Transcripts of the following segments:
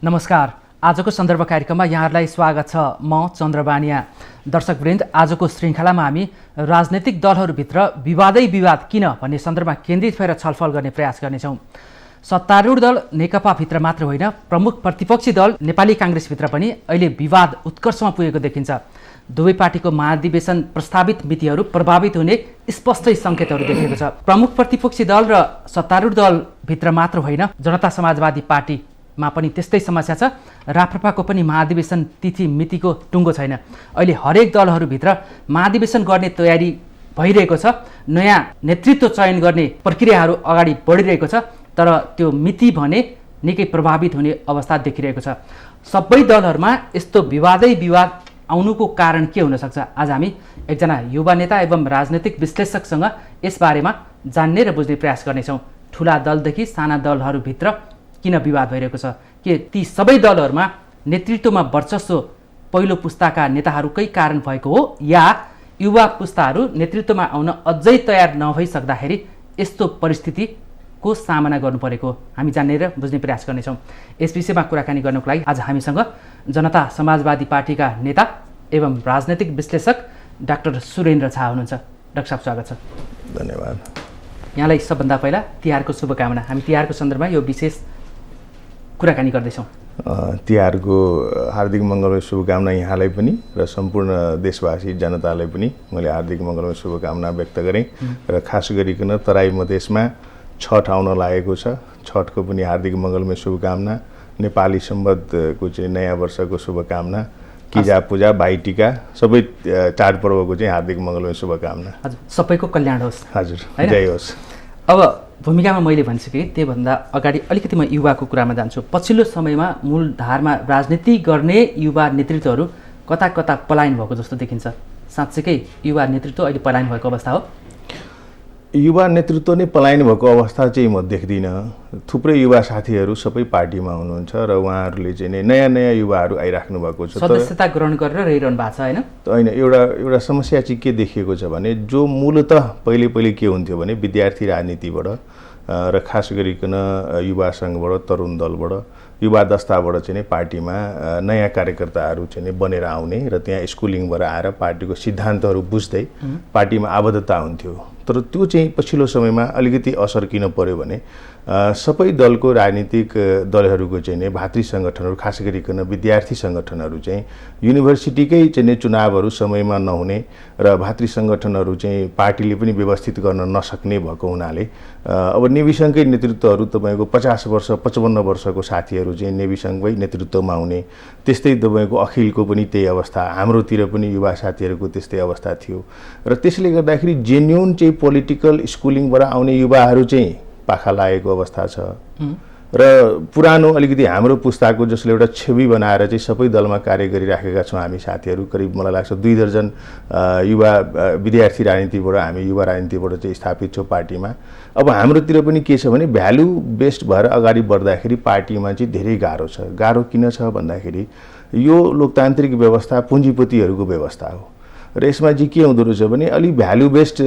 नमस्कार। आजको सन्दर्भ कार्यक्रममा यहाँहरूलाई स्वागत छ। म चन्द्रबानिया। दर्शकवृन्द, आजको श्रृङ्खलामा हामी राजनैतिक दलहरूभित्र विवादै विवाद किन भन्ने सन्दर्भमा केन्द्रित भएर छलफल गर्ने प्रयास गर्नेछौँ। सत्तारूढ दल नेकपाभित्र मात्र होइन, प्रमुख प्रतिपक्षी दल नेपाली काङ्ग्रेसभित्र पनि अहिले विवाद उत्कर्षमा पुगेको देखिन्छ। दुवै पार्टीको महाधिवेशन प्रस्तावित मितिहरू प्रभावित हुने स्पष्टै सङ्केतहरू देखिएको छ। प्रमुख प्रतिपक्षी दल र सत्तारूढ दलभित्र मात्र होइन, जनता समाजवादी पार्टीमा पनि त्यस्तै समस्या छ। राप्रपाको पनि महाधिवेशन तिथि मितिको टुङ्गो छैन। अहिले हरेक दलहरूभित्र महाधिवेशन गर्ने तयारी भइरहेको छ। नयाँ नेतृत्व चयन गर्ने प्रक्रियाहरू अगाडि बढिरहेको छ, तर त्यो मिति भने निकै प्रभावित हुने अवस्था देखिरहेको छ। सबै दलहरूमा यस्तो विवादै विवाद आउनुको कारण के हुन सक्छ? आज हामी एकजना युवा नेता एवं राजनैतिक विश्लेषकसँग यसबारेमा जान्ने र बुझ्ने प्रयास गर्नेछौँ। ठुला दलदेखि साना दलहरूभित्र किन विवाद भइरहेको छ? के ती सबै दलहरूमा नेतृत्वमा वर्चस्व पहिलो पुस्ताका नेताहरूकै कारण भएको हो, या युवा पुस्ताहरू नेतृत्वमा आउन अझै तयार नभइसक्दाखेरि यस्तो परिस्थितिको सामना गर्नु परेको? हामी जान्ने र बुझ्ने प्रयास गर्नेछौँ। यस विषयमा कुराकानी गर्नको लागि आज हामीसँग जनता समाजवादी पार्टीका नेता एवं राजनैतिक विश्लेषक डाक्टर सुरेन्द्र झा हुनुहुन्छ। डाक्टर साहब, स्वागत छ। धन्यवाद। यहाँलाई सबभन्दा पहिला तिहारको शुभकामना। हामी तिहारको सन्दर्भमा यो विशेष कुराकानी गर्दैछौँ। तिहारको हार्दिक मङ्गलमय शुभकामना यहाँलाई पनि र सम्पूर्ण देशवासी जनतालाई पनि मैले हार्दिक मङ्गलमय शुभकामना व्यक्त गरेँ। र खास गरिकन तराई मधेसमा छठ आउन लागेको छ। छठको पनि हार्दिक मङ्गलमय शुभकामना। नेपाली सम्वतको चाहिँ नयाँ वर्षको शुभकामना। किजा पूजा, भाइटिका सबै चाडपर्वको चाहिँ हार्दिक मङ्गलमय शुभकामना। हजुर, सबैको कल्याण होस्। हजुर, जय होस्। अब भूमिकामा मैले भनिसकेँ, त्योभन्दा अगाडि अलिकति म युवाको कुरामा जान्छु। पछिल्लो समयमा मूलधारमा राजनीति गर्ने युवा नेतृत्वहरू कता कता पलायन भएको जस्तो देखिन्छ। साँच्चैकै युवा नेतृत्व अहिले पलायन भएको अवस्था हो? युवा नेतृत्व नै पलायन भएको अवस्था चाहिँ म देख्दिनँ। थुप्रै युवा साथीहरू सबै पार्टीमा हुनुहुन्छ र उहाँहरूले चाहिँ नयाँ नयाँ युवाहरू आइराख्नु भएको छ। सदस्यता ग्रहण गरेर रहिरहनु भएको छ होइन? एउटा समस्या चाहिँ के देखिएको छ भने, जो मूलतः पहिले के हुन्थ्यो भने विद्यार्थी राजनीतिबाट र खास गरिकन युवा सङ्घबाट, तरुण दलबाट, युवा दस्ताबाट चाहिँ पार्टीमा नयाँ कार्यकर्ताहरू चाहिँ बनेर आउने र त्यहाँ स्कुलिङबाट आएर पार्टीको सिद्धान्तहरू बुझ्दै पार्टीमा आबद्धता हुन्थ्यो। तर त्यो चाहिँ पछिल्लो समयमा अलिकति असर किन पर्यो भने, सबै दलको राजनीतिक दलहरूको चाहिँ भातृ सङ्गठनहरू, खास गरिकन विद्यार्थी सङ्गठनहरू चाहिँ युनिभर्सिटीकै चाहिँ चुनावहरू समयमा नहुने र भातृ सङ्गठनहरू चाहिँ पार्टीले पनि व्यवस्थित गर्न नसक्ने भएको हुनाले अब नेभी सङ्घकै नेतृत्वहरू तपाईँको 50 वर्ष 55 वर्षको साथीहरू चाहिँ नेभी सङ्घकै नेतृत्वमा हुने। त्यस्तै तपाईँको अखिलको पनि त्यही अवस्था, हाम्रोतिर पनि युवा साथीहरूको त्यस्तै अवस्था थियो। र त्यसले गर्दाखेरि जेन्युन चाहिँ पोलिटिकल स्कुलिङबाट आउने युवाहरू चाहिँ पाखा लागेको अवस्था छ। र पुरानो अलिकति हाम्रो पुस्ताको जसले एउटा छवि बनाएर चाहिँ सबै दलमा कार्य गरिराखेका छौँ हामी साथीहरू, करिब मलाई लाग्छ 2 दर्जन युवा विद्यार्थी राजनीतिबाट, हामी युवा राजनीतिबाट चाहिँ स्थापित छौँ पार्टीमा। अब हाम्रोतिर पनि के छ भने, भ्यालु बेस्ड भएर अगाडि बढ्दाखेरि पार्टीमा चाहिँ धेरै गाह्रो छ। गाह्रो किन छ भन्दाखेरि यो लोकतान्त्रिक व्यवस्था पुँजीपतिहरूको व्यवस्था हो र यसमा चाहिँ के हुँदो रहेछ भने, अलि भ्यालु बेस्ड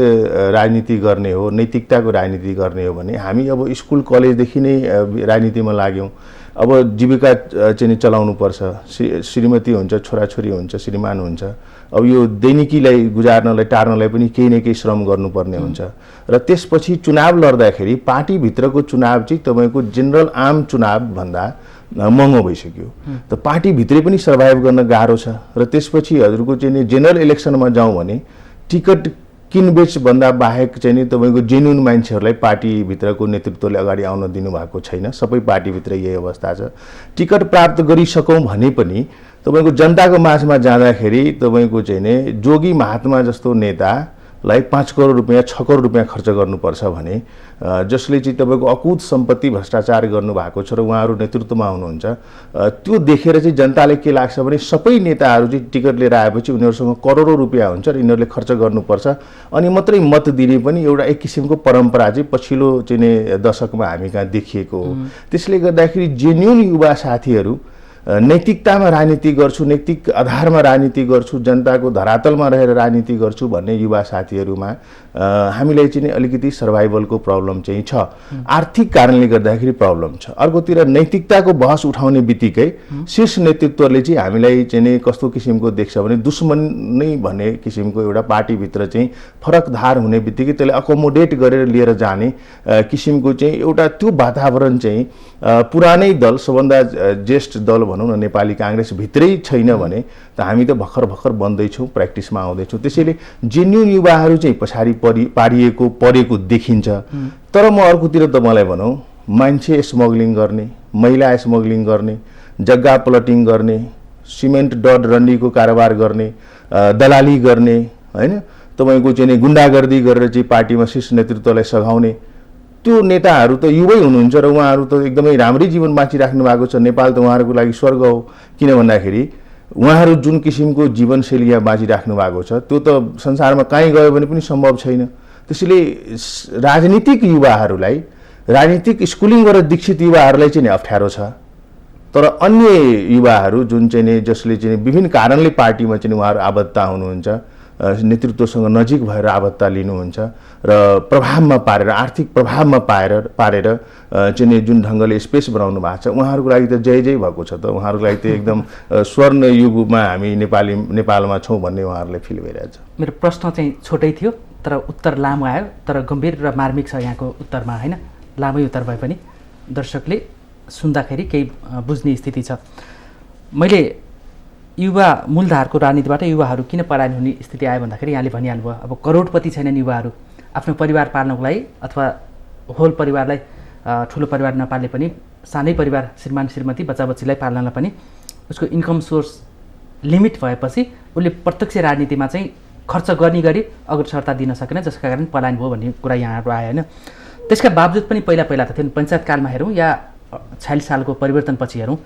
राजनीति गर्ने हो, नैतिकताको राजनीति गर्ने हो भने हामी अब स्कुल कलेजदेखि नै राजनीतिमा लाग्यौँ। अब जीविका चाहिँ चलाउनुपर्छ, श्रीमती हुन्छ, छोराछोरी हुन्छ, श्रीमान हुन्छ। अब यो दैनिकीलाई गुजार्नलाई टार्नलाई पनि केही न केही श्रम गर्नुपर्ने हुन्छ। र त्यसपछि चुनाव लड्दाखेरि पार्टीभित्रको चुनाव चाहिँ तपाईँको जेनरल आम चुनाव भन्दा महँगो भइसक्यो। त पार्टीभित्रै पनि सर्भाइभ गर्न गाह्रो छ। र त्यसपछि हजुरको चाहिँ जेनरल इलेक्सनमा जाउँ भने टिकट किनबेच भन्दा बाहेक चाहिँ तपाईँको जेन्युन मान्छेहरूलाई पार्टीभित्रको नेतृत्वले अगाडि आउन दिनुभएको छैन। सबै पार्टीभित्र यही अवस्था छ। टिकट प्राप्त गरिसकौँ भने पनि तपाईँको जनताको माझमा जाँदाखेरि तपाईँको चाहिँ जोगी महात्मा जस्तो नेतालाई 5 करोड रुपियाँ 6 करोड रुपियाँ खर्च गर्नुपर्छ भने, जसले चाहिँ तपाईँको अकुत सम्पत्ति भ्रष्टाचार गर्नुभएको छ र उहाँहरू नेतृत्वमा हुनुहुन्छ, त्यो देखेर चाहिँ जनताले के लाग्छ भने सबै नेताहरू चाहिँ टिकट लिएर आएपछि उनीहरूसँग करोडौँ रुपियाँ हुन्छ र यिनीहरूले खर्च गर्नुपर्छ अनि मात्रै मत दिने पनि एउटा एक किसिमको परम्परा चाहिँ पछिल्लो चाहिँ दशकमा हामी कहाँ देखिएको हो। त्यसले गर्दाखेरि जेन्युन युवा साथीहरू नैतिकतामा राजनीति गर्छु, नैतिक आधारमा राजनीति गर्छु, जनताको धरातलमा रहेर राजनीति गर्छु भन्ने युवा साथीहरूमा हामीलाई चाहिँ अलिकति सर्भाइभलको प्रब्लम चाहिँ छ, आर्थिक कारणले गर्दाखेरि प्रब्लम छ। अर्कोतिर नैतिकताको बहस उठाउने बित्तिकै शीर्ष नेतृत्वले चाहिँ हामीलाई चाहिँ कस्तो किसिमको देख्छ भने दुश्मन नै भन्ने किसिमको एउटा पार्टीभित्र चाहिँ फरक धार हुने बित्तिकै त्यसले अकोमोडेट गरेर लिएर जाने किसिमको चाहिँ एउटा त्यो वातावरण चाहिँ पुरानै दल सबभन्दा ज्येष्ठ दल भनौँ न नेपाली काङ्ग्रेस भित्रै छैन भने त हामी त भर्खर भर्खर बन्दैछौँ, प्र्याक्टिसमा आउँदैछौँ। त्यसैले जेन्युन युवाहरू चाहिँ पछाडि परेको देखिन्छ। तर म अर्कोतिर त मलाई भनौँ मान्छे स्मग्लिङ गर्ने, महिला स्मग्लिङ गर्ने, जग्गा प्लटिङ गर्ने, सिमेन्ट डड रन्डीको कारोबार गर्ने, दलाली गर्ने, होइन तपाईँको चाहिँ गुन्डागर्दी गरेर चाहिँ पार्टीमा शीर्ष नेतृत्वलाई सघाउने त्यो नेताहरू त युवै हुनुहुन्छ र उहाँहरू त एकदमै राम्रै जीवन बाँचिराख्नु भएको छ। नेपाल त उहाँहरूको लागि स्वर्ग हो, किन भन्दाखेरि उहाँहरू जुन किसिमको जीवनशैली यहाँ बाँचिराख्नु भएको छ त्यो त संसारमा कहीँ गयो भने पनि सम्भव छैन। त्यसैले राजनीतिक युवाहरूलाई, राजनीतिक स्कुलिङ गरेर दीक्षित युवाहरूलाई चाहिँ अप्ठ्यारो छ। तर अन्य युवाहरू जुन चाहिँ जसले चाहिँ विभिन्न कारणले पार्टीमा चाहिँ उहाँहरू आबद्धता हुनुहुन्छ, नेतृत्वसँग नजिक भएर आबद्धता लिनुहुन्छ र प्रभावमा पारेर, आर्थिक प्रभावमा पारेर चाहिँ जुन ढङ्गले स्पेस बनाउनु भएको छ उहाँहरूको लागि त जय जय भएको छ। त उहाँहरूको लागि त एकदम स्वर्ण युगमा हामी नेपालमा छौँ भन्ने उहाँहरूले फिल भइरहेछ। मेरो प्रश्न चाहिँ छोटै थियो तर उत्तर लामो आयो, तर गम्भीर र मार्मिक छ यहाँको उत्तरमा, होइन? लामै उत्तर भए पनि दर्शकले सुन्दाखेरि केही बुझ्ने स्थिति छ। मैले युवा मूलधारको राजनीतिबाट युवाहरू किन पलायन हुने स्थिति आयो भन्दाखेरि यहाँले भनिहाल्नुभयो अब करोडपति छैनन् युवाहरू, आफ्नो परिवार पाल्नको लागि अथवा होल परिवारलाई, ठुलो परिवार नपाल्ने पनि सानै परिवार श्रीमान श्रीमती बच्चा बच्चीलाई पाल्नलाई पनि उसको इन्कम सोर्स लिमिट भएपछि उसले प्रत्यक्ष राजनीतिमा चाहिँ खर्च गर्ने गरी अग्रसरता दिन सकेन, जसका कारण पलायन भयो भन्ने कुरा यहाँहरू आयो, होइन? त्यसका बावजुद पनि पहिला त थियो पञ्चायत कालमा हेरौँ या 46 सालको परिवर्तनपछि हेरौँ,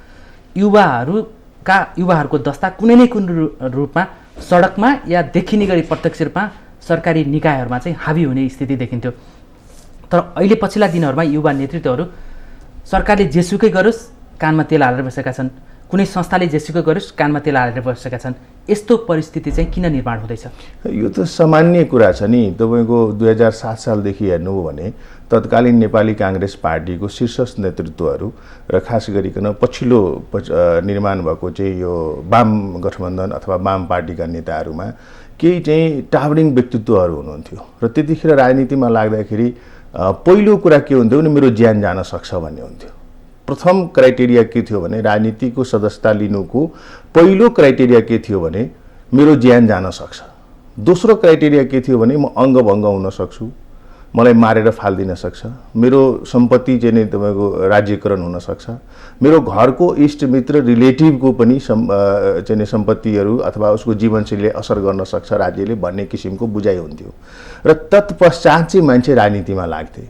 युवाहरूको दस्ता कुनै न कुनै रूपमा सडकमा या देखिने गरी प्रत्यक्ष रूपमा सरकारी निकायहरूमा चाहिँ हावी हुने स्थिति देखिन्थ्यो। तर अहिले पछिल्ला दिनहरूमा युवा नेतृत्वहरू सरकारले जेसुकै गरोस् कानमा तेल हालेर बसेका छन्, कुनै संस्थाले जेसुकै गरोस् कानमा तेल हालेर बसेका छन्। यस्तो परिस्थिति चाहिँ किन निर्माण हुँदैछ? यो त सामान्य कुरा छ नि। तपाईँको 2007 सालदेखि हेर्नुभयो भने तत्कालीन नेपाली काङ्ग्रेस पार्टीको शीर्ष नेतृत्वहरू र खास गरिकन पछिल्लो निर्माण भएको चाहिँ यो वाम गठबन्धन अथवा वाम पार्टीका नेताहरूमा केही चाहिँ टावरिङ व्यक्तित्वहरू हुनुहुन्थ्यो र त्यतिखेर राजनीतिमा लाग्दाखेरि पहिलो कुरा के हुन्थ्यो भने मेरो ज्यान जान सक्छ भन्ने हुन्थ्यो। प्रथम क्राइटेरिया के थियो भने राजनीतिको सदस्यता लिनुको पहिलो क्राइटेरिया के थियो भने मेरो ज्यान जान सक्छ। दोस्रो क्राइटेरिया के थियो भने म अङ्गभङ्ग हुन सक्छु, मलाई मारेर फालिदिन सक्छ, मेरो सम्पत्ति चाहिँ नि तपाईँको राज्यकरण हुन सक्छ, मेरो घरको इष्टमित्र रिलेटिभको पनि चाहिँ सम्पत्तिहरू अथवा उसको जीवनशैलीले असर गर्न सक्छ राज्यले भन्ने किसिमको बुझाइ हुन्थ्यो। र तत्पश्चात चाहिँ मान्छे राजनीतिमा लाग्थे,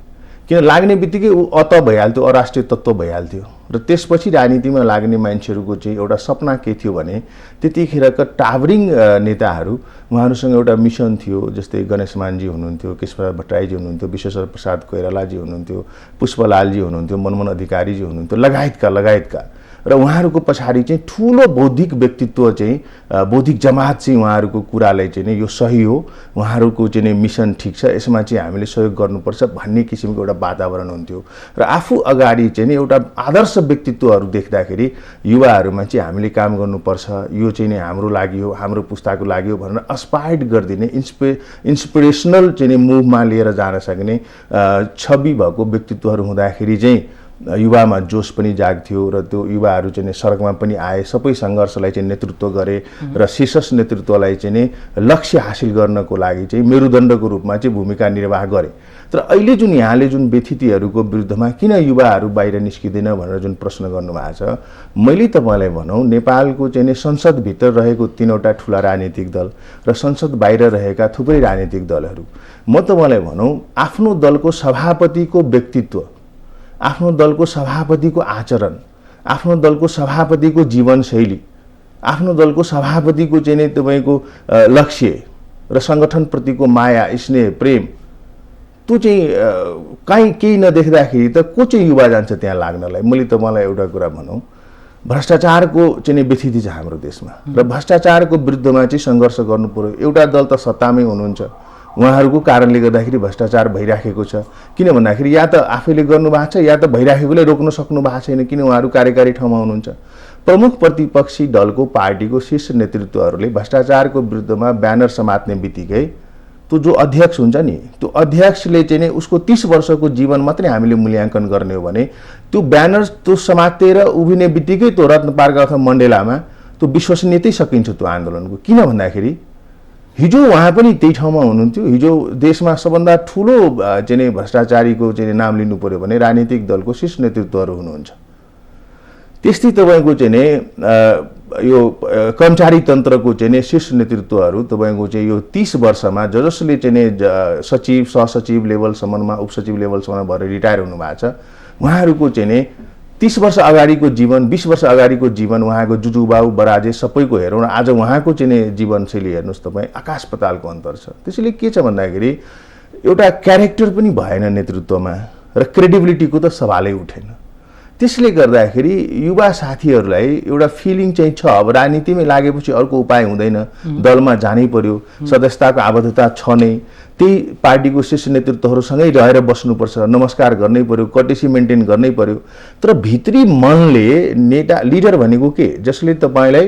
किन लाग्ने बित्तिकै ऊ अत भइहाल्थ्यो, अराष्ट्रिय तत्त्व भइहाल्थ्यो। र त्यसपछि राजनीतिमा लाग्ने मान्छेहरूको चाहिँ एउटा सपना के थियो भने त्यतिखेरका टावरिङ नेताहरू, उहाँहरूसँग एउटा मिसन थियो। जस्तै गणेश मानजी हुनुहुन्थ्यो, कृष्ण भट्टराईजी हुनुहुन्थ्यो, विश्वेश्वर प्रसाद कोइरालाजी हुनुहुन्थ्यो, पुष्पलालजी हुनुहुन्थ्यो, मनमोहन अधिकारीजी हुनुहुन्थ्यो, लगायतका र उहाँहरूको पछाडि चाहिँ ठुलो बौद्धिक व्यक्तित्व चाहिँ बौद्धिक जमात चाहिँ उहाँहरूको कुरालाई चाहिँ यो सही हो, उहाँहरूको चाहिँ मिसन ठिक छ, यसमा चाहिँ हामीले सहयोग गर्नुपर्छ भन्ने किसिमको एउटा वातावरण हुन्थ्यो। र आफू अगाडि चाहिँ एउटा आदर्श व्यक्तित्वहरू देख्दाखेरि युवाहरूमा चाहिँ हामीले काम गर्नुपर्छ, यो चाहिँ हाम्रो लागि हो, हाम्रो पुस्ताको लागि हो भनेर अस्पायर्ड गरिदिने इन्सपिरेसनल चाहिँ मुभमा लिएर जान सक्ने छवि भएको व्यक्तित्वहरू हुँदाखेरि चाहिँ युवामा जोस पनि जाग्थ्यो र त्यो युवाहरू चाहिँ सडकमा पनि आए, सबै सङ्घर्षलाई चाहिँ नेतृत्व गरे र शीर्ष नेतृत्वलाई चाहिँ लक्ष्य हासिल गर्नको लागि चाहिँ मेरुदण्डको रूपमा चाहिँ भूमिका निर्वाह गरे। तर अहिले जुन यहाँले जुन व्यथितिहरूको विरुद्धमा किन युवाहरू बाहिर निस्किँदैन भनेर जुन प्रश्न गर्नुभएको छ, मैले तपाईँलाई भनौँ नेपालको चाहिँ संसदभित्र रहेको 3वटा ठुला राजनीतिक दल र संसद बाहिर रहेका थुप्रै राजनीतिक दलहरू, म तपाईँलाई भनौँ आफ्नो दलको सभापतिको व्यक्तित्व, आफ्नो दलको सभापतिको आचरण, आफ्नो दलको सभापतिको जीवनशैली, आफ्नो दलको सभापतिको चाहिँ तपाईँको लक्ष्य र सङ्गठनप्रतिको माया, स्नेह, प्रेम, त्यो चाहिँ कहीँ केही नदेख्दाखेरि त को चाहिँ युवा जान्छ त्यहाँ लाग्नलाई। मैले तपाईँलाई एउटा कुरा भनौँ, भ्रष्टाचारको चाहिँ व्यथिति छ हाम्रो देशमा र भ्रष्टाचारको विरुद्धमा चाहिँ सङ्घर्ष गर्नु पर्यो। एउटा दल त सत्तामै हुनुहुन्छ, उहाँहरूको कारणले गर्दाखेरि भ्रष्टाचार भइराखेको छ। किन भन्दाखेरि या त आफैले गर्नुभएको छ या त भइराखेकोले रोक्न सक्नु भएको छैन, किन उहाँहरू कार्यकारी ठाउँमा हुनुहुन्छ। प्रमुख प्रतिपक्षी दलको पार्टीको शीर्ष नेतृत्वहरूले भ्रष्टाचारको विरुद्धमा ब्यानर समात्ने बित्तिकै त्यो जो अध्यक्ष हुन्छ नि, त्यो अध्यक्षले चाहिँ उसको 30 वर्षको जीवन मात्रै हामीले मूल्याङ्कन गर्ने हो भने त्यो ब्यानर त्यो समातेर उभिने बित्तिकै त्यो रत्न पार्क अथवा मण्डेलामा त्यो विश्वसनीयतै सकिन्छ त्यो आन्दोलनको। किन भन्दाखेरि हिजो उहाँ पनि त्यही ठाउँमा हुनुहुन्थ्यो। हिजो देशमा सबभन्दा ठुलो चाहिँ भ्रष्टाचारीको चाहिँ नाम लिनु पर्यो भने राजनीतिक दलको शीर्ष नेतृत्वहरू हुनुहुन्छ। त्यस्तै तपाईँको चाहिँ यो कर्मचारी तन्त्रको चाहिँ शीर्ष नेतृत्वहरू तपाईँको चाहिँ यो 30 वर्षमा जसले चाहिँ सचिव सहसचिव लेभलसम्ममा उपसचिव लेभलसम्म भएर रिटायर हुनुभएको छ, उहाँहरूको चाहिँ 30 वर्ष अगाडिको जीवन 20 वर्ष अगाडिको जीवन उहाँको जुजुबाउ बराजे सबैको हेरौँ, आज उहाँको चाहिँ जीवनशैली हेर्नुहोस् तपाईँ, आकाश पातालको अन्तर छ। त्यसैले के छ भन्दाखेरि एउटा क्यारेक्टर पनि भएन नेतृत्वमा र क्रेडिबिलिटीको त सवालै उठेन। त्यसले गर्दाखेरि युवा साथीहरूलाई एउटा फिलिङ चाहिँ छ, अब राजनीतिमै लागेपछि अर्को उपाय हुँदैन, दलमा जानै पर्यो, सदस्यताको आबद्धता छ नै, त्यही पार्टीको शीर्ष नेतृत्वहरूसँगै रहेर बस्नुपर्छ, नमस्कार गर्नै पर्यो, कर्टेसी मेन्टेन गर्नै पर्यो। तर भित्री मनले नेता लिडर भनेको के, जसले तपाईँलाई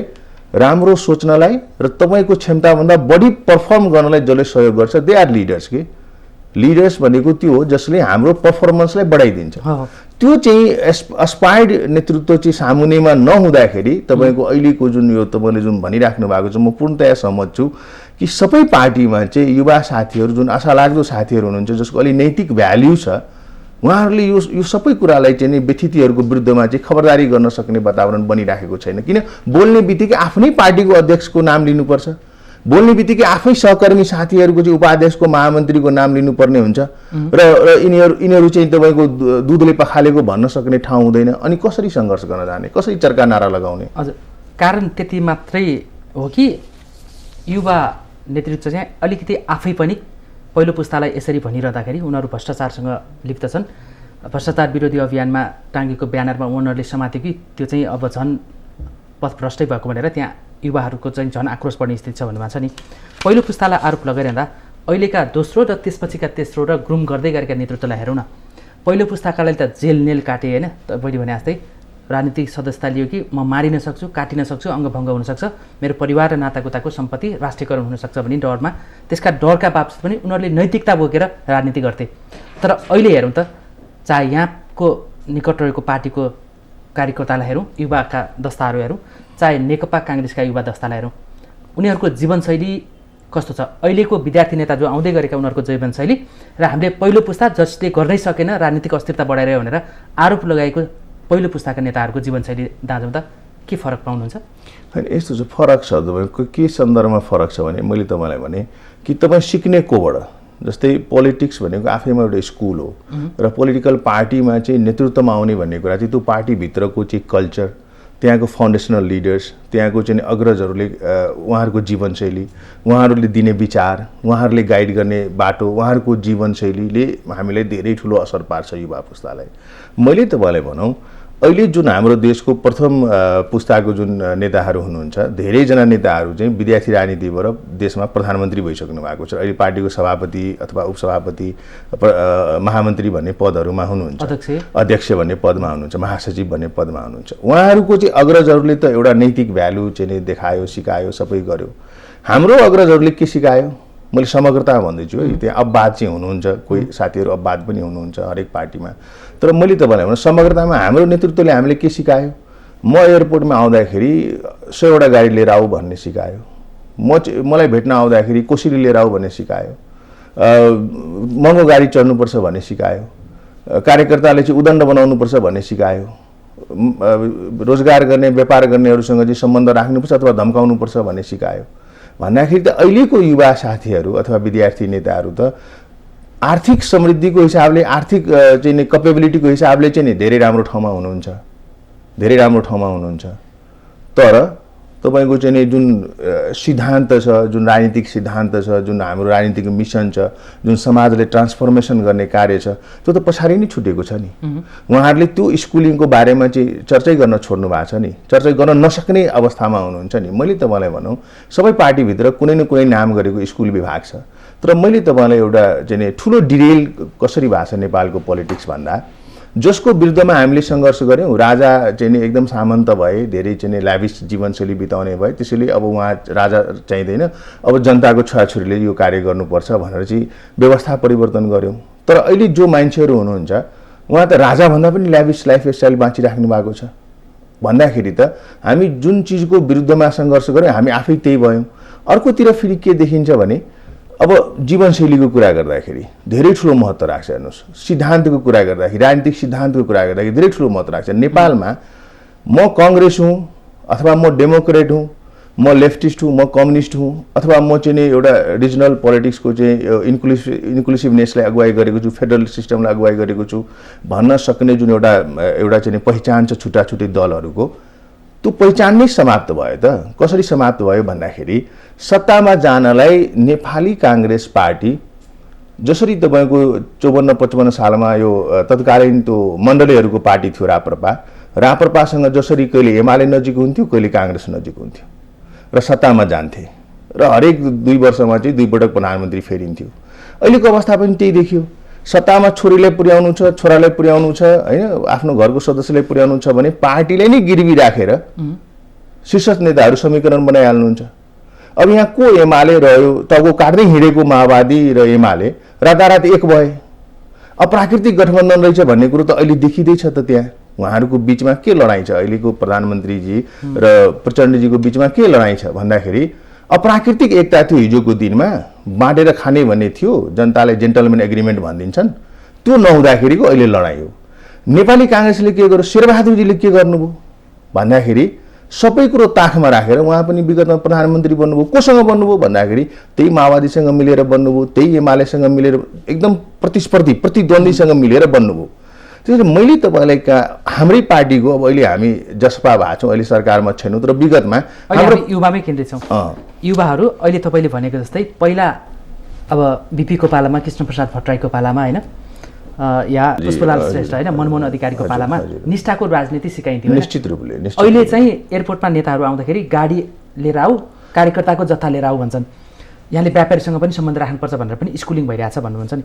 राम्रो सोच्नलाई र तपाईँको क्षमताभन्दा बढी पर्फर्म गर्नलाई जसले सहयोग गर्छ, दे आर लिडर्स के। लिडर्स भनेको त्यो हो जसले हाम्रो पर्फर्मेन्सलाई बढाइदिन्छ। त्यो चाहिँ एस्पायर्ड नेतृत्व चाहिँ सामुन्नेमा नहुँदाखेरि तपाईँको अहिलेको जुन यो तपाईँले जुन भनिराख्नु भएको छ, म पूर्णतया सहमत छु कि सबै पार्टीमा चाहिँ युवा साथीहरू जुन आशालाग्दो साथीहरू हुनुहुन्छ जसको अलि नैतिक भ्याल्यु छ, उहाँहरूले यो सबै कुरालाई चाहिँ व्यथितिहरूको विरुद्धमा चाहिँ खबरदारी गर्न सक्ने वातावरण बनिराखेको छैन। किन बोल्ने बित्तिकै आफ्नै पार्टीको अध्यक्षको नाम लिनुपर्छ, बोल्ने बित्तिकै आफै सहकर्मी साथीहरूको चाहिँ उपाध्यक्षको महामन्त्रीको नाम लिनुपर्ने हुन्छ र यिनीहरू चाहिँ तपाईँको दुधले पखालेको भन्न सक्ने ठाउँ हुँदैन। अनि कसरी सङ्घर्ष गर्न जाने, कसरी चर्का नारा लगाउने? हजुर, कारण त्यति मात्रै हो कि युवा नेतृत्व चाहिँ अलिकति आफै पनि पहिलो पुस्तालाई यसरी भनिरहँदाखेरि उनीहरू भ्रष्टाचारसँग लिप्त छन्। भ्रष्टाचार विरोधी अभियानमा टाँगेको ब्यानरमा उनीहरूले समात्यो कि त्यो चाहिँ अब झन् पथभ्रष्टै भएको भनेर त्यहाँ युवाहरूको चाहिँ झन् आक्रोश बढ्ने स्थिति छ भन्नुभएको छ नि। पहिलो पुस्तालाई आरोप लगाइरहँदा अहिलेका दोस्रो र त्यसपछिका तेस्रो र ग्रुम गर्दै गरेका नेतृत्वलाई हेरौँ न। पहिलो पुस्ताकालाई त जेल नेल काटे होइन, तपाईँले भने जस्तै राजनीतिक सदस्यता लियो कि म मारिन सक्छु, काटिन सक्छु, अङ्गभङ्ग हुनसक्छ, मेरो परिवार र नातागोताको सम्पत्ति राष्ट्रियकरण हुनसक्छ भन्ने डरमा, त्यसका डरका बावजुद पनि उनीहरूले नैतिकता बोकेर राजनीति गर्थे। तर अहिले हेरौँ त, चाहे यहाँको निकट रहेको पार्टीको कार्यकर्तालाई हेरौँ, युवाका दस्ताहरू हेरौँ, चाहे नेकपा काङ्ग्रेसका युवा दस्तालाई हेरौँ, उनीहरूको जीवनशैली कस्तो छ। अहिलेको विद्यार्थी नेता जो आउँदै गरेका उनीहरूको जीवनशैली र हामीले पहिलो पुस्ता जसले गर्नै सकेन राजनीतिक अस्थिरता बढाइरह्यो भनेर आरोप लगाएको पहिलो पुस्ताका नेताहरूको जीवनशैली दाँजाउँदा के फरक पाउनुहुन्छ? होइन, यस्तो छ, फरक छ। तपाईँको के सन्दर्भमा फरक छ भने मैले तपाईँलाई भने कि तपाईँ सिक्ने कोबाट, जस्तै पोलिटिक्स भनेको आफैमा एउटा स्कुल हो र पोलिटिकल पार्टीमा चाहिँ नेतृत्वमा आउने भन्ने कुरा चाहिँ त्यो पार्टीभित्रको चाहिँ कल्चर, त्यहाँको फाउन्डेसनल लिडर्स, त्यहाँको चाहिँ अग्रजहरूले उहाँहरूको जीवनशैली, उहाँहरूले दिने विचार, उहाँहरूले गाइड गर्ने बाटो, उहाँहरूको जीवनशैलीले हामीलाई धेरै ठुलो असर पार्छ युवा पुस्तालाई। मैले तपाईँलाई भनौँ, अहिले जुन हाम्रो देशको प्रथम पुस्ताको जुन नेताहरू हुनुहुन्छ, धेरैजना नेताहरू चाहिँ विद्यार्थी राजनीतिबाट देशमा प्रधानमन्त्री भइसक्नु भएको छ। अहिले पार्टीको सभापति अथवा उपसभापति, महामन्त्री भन्ने पदहरूमा हुनुहुन्छ, अध्यक्ष भन्ने पदमा हुनुहुन्छ, महासचिव भन्ने पदमा हुनुहुन्छ। उहाँहरूको चाहिँ अग्रजहरूले त एउटा नैतिक भ्यालु चाहिँ देखायो, सिकायो, सबै गर्यो। हाम्रो अग्रजहरूले के सिकायो? मैले समग्रता भन्दैछु है, त्यहाँ अपवाद चाहिँ हुनुहुन्छ, कोही साथीहरू अपवाद पनि हुनुहुन्छ हरेक पार्टीमा। तर मैले तपाईँलाई भन्नु, समग्रतामा हाम्रो नेतृत्वले हामीले के सिकायो? म एयरपोर्टमा आउँदाखेरि 100वटा गाडी लिएर आऊ भन्ने सिकायो, मलाई भेट्न आउँदाखेरि कोसिरी लिएर आऊ भन्ने सिकायो, महँगो गाडी चढ्नुपर्छ भन्ने सिकायो, कार्यकर्ताले चाहिँ उदण्ड बनाउनुपर्छ भन्ने सिकायो, रोजगार गर्ने व्यापार गर्नेहरूसँग चाहिँ सम्बन्ध राख्नुपर्छ अथवा धम्काउनुपर्छ भन्ने सिकायो। भन्दाखेरि त अहिलेको युवा साथीहरू अथवा विद्यार्थी नेताहरू त आर्थिक समृद्धिको हिसाबले, आर्थिक चाहिँ कैपेबिलिटीको हिसाबले चाहिँ धेरै राम्रो ठाउँमा हुनुहुन्छ, धेरै राम्रो ठाउँमा हुनुहुन्छ। तर तपाईँको चाहिँ जुन सिद्धान्त छ, जुन राजनीतिक सिद्धान्त छ, जुन हाम्रो राजनीतिक मिसन छ, जुन समाजले ट्रान्सफर्मेसन गर्ने कार्य छ, त्यो त पछाडि नै छुटेको छ नि। उहाँहरूले त्यो स्कुलिङको बारेमा चाहिँ चर्चै गर्न छोड्नु भएको छ नि, चर्चै गर्न नसक्ने अवस्थामा हुनुहुन्छ नि। मैले तपाईँलाई भनौँ, सबै पार्टीभित्र कुनै न कुनै नाम गरेको स्कुल विभाग छ, तर मैले तपाईँलाई एउटा चाहिँ ठुलो डिटेल कसरी भएको छ नेपालको पोलिटिक्स भन्दा जसको विरुद्धमा हामीले सङ्घर्ष गऱ्यौँ राजा चाहिँ एकदम सामन्त भए धेरै चाहिँ ल्याभिस जीवनशैली बिताउने भए त्यसैले अब उहाँ राजा चाहिँदैन अब जनताको छोराछोरीले यो कार्य गर्नुपर्छ भनेर चाहिँ व्यवस्था परिवर्तन गऱ्यौँ तर अहिले जो मान्छेहरू हुनुहुन्छ उहाँ त राजाभन्दा पनि ल्याभिस लाइफस्टाइल बाँचिराख्नु भएको छ भन्दाखेरि त हामी जुन चिजको विरुद्धमा सङ्घर्ष गऱ्यौँ हामी आफै त्यही भयौँ अर्कोतिर फेरि के देखिन्छ भने अब जीवनशैलीको कुरा गर्दाखेरि धेरै ठुलो महत्त्व राख्छ हेर्नुहोस् सिद्धान्तको कुरा गर्दाखेरि राजनीतिक सिद्धान्तको कुरा गर्दाखेरि धेरै ठुलो महत्त्व राख्छ नेपालमा म कङ्ग्रेस हुँ अथवा म डेमोक्रेट हुँ म लेफ्टिस्ट हुँ म कम्युनिस्ट हुँ अथवा म चाहिँ एउटा रिजनल पोलिटिक्सको चाहिँ इन्क्लुसिभनेसलाई अगुवाई गरेको छु फेडरल सिस्टमलाई अगुवाई गरेको छु भन्न सक्ने जुन एउटा चाहिँ पहिचान छ छुट्टा छुट्टै दलहरूको त्यो पहिचान नै समाप्त भयो त कसरी समाप्त भयो भन्दाखेरि सत्तामा जानलाई नेपाली काङ्ग्रेस पार्टी जसरी तपाईँको 54-55 सालमा यो तत्कालीन त्यो मण्डलीहरूको पार्टी थियो राप्रपासँग जसरी कहिले एमाले नजिक हुन्थ्यो कहिले काङ्ग्रेस नजिक हुन्थ्यो र सत्तामा जान्थे र हरेक 2 वर्षमा चाहिँ 2 पटक प्रधानमन्त्री फेरिन्थ्यो अहिलेको अवस्था पनि त्यही देखियो सत्तामा छोरीलाई पुर्याउनु छ छोरालाई पुर्याउनु छ हैन आफ्नो घरको सदस्यलाई पुर्याउनु छ भने पार्टीलाई नै गिरवी राखेर शीर्ष नेताहरू समीकरण बनाइहाल्नुहुन्छ अब यहाँ को एमाले रह्यो तगो काट्दै हिँडेको माओवादी र एमाले रातारात एक भए अप्राकृतिक गठबन्धन रहेछ भन्ने कुरो त अहिले देखिँदैछ त त्यहाँ उहाँहरूको बीचमा के लडाइँ छ अहिलेको प्रधानमन्त्रीजी र प्रचण्डजीको बीचमा के लडाइँ छ भन्दाखेरि अप्राकृतिक एकता थियो हिजोको दिनमा बाँडेर खाने भन्ने थियो जनताले जेन्टलमेन एग्रिमेन्ट भनिदिन्छन् त्यो नहुँदाखेरिको अहिले लडाइँ हो नेपाली काङ्ग्रेसले के गर्यो शेरबहादुरजीले के गर्नुभयो भन्दाखेरि सबै कुरो ताखमा राखेर उहाँ पनि विगतमा प्रधानमन्त्री बन्नुभयो कोसँग बन्नुभयो भन्दाखेरि त्यही माओवादीसँग मिलेर बन्नुभयो त्यही एमालेसँग मिलेर एकदम प्रतिद्वन्द्वीसँग मिलेर बन्नुभयो त्यसैले मैले तपाईँलाई हाम्रै पार्टीको अब अहिले हामी जसपा भएको छौँ अहिले सरकारमा छैनौँ तर विगतमा हाम्रो युवामै केन्द्रित छौँ युवाहरू अहिले तपाईँले भनेको जस्तै पहिला अब बिपीको पालामा कृष्णप्रसाद भट्टराईको पालामा होइन या पुष्पलाल श्रेष्ठ होइन मनमोहन अधिकारीको पालामा निष्ठाको राजनीति सिकाइन्थ्यो निश्चित रूपले अहिले चाहिँ एयरपोर्टमा नेताहरू आउँदाखेरि गाडी लिएर आऊ कार्यकर्ताको जत्था लिएर आऊ भन्छन् यहाँले व्यापारीसँग पनि सम्बन्ध राख्नुपर्छ भनेर पनि स्कुलिङ भइरहेछ भन्नुहुन्छ नि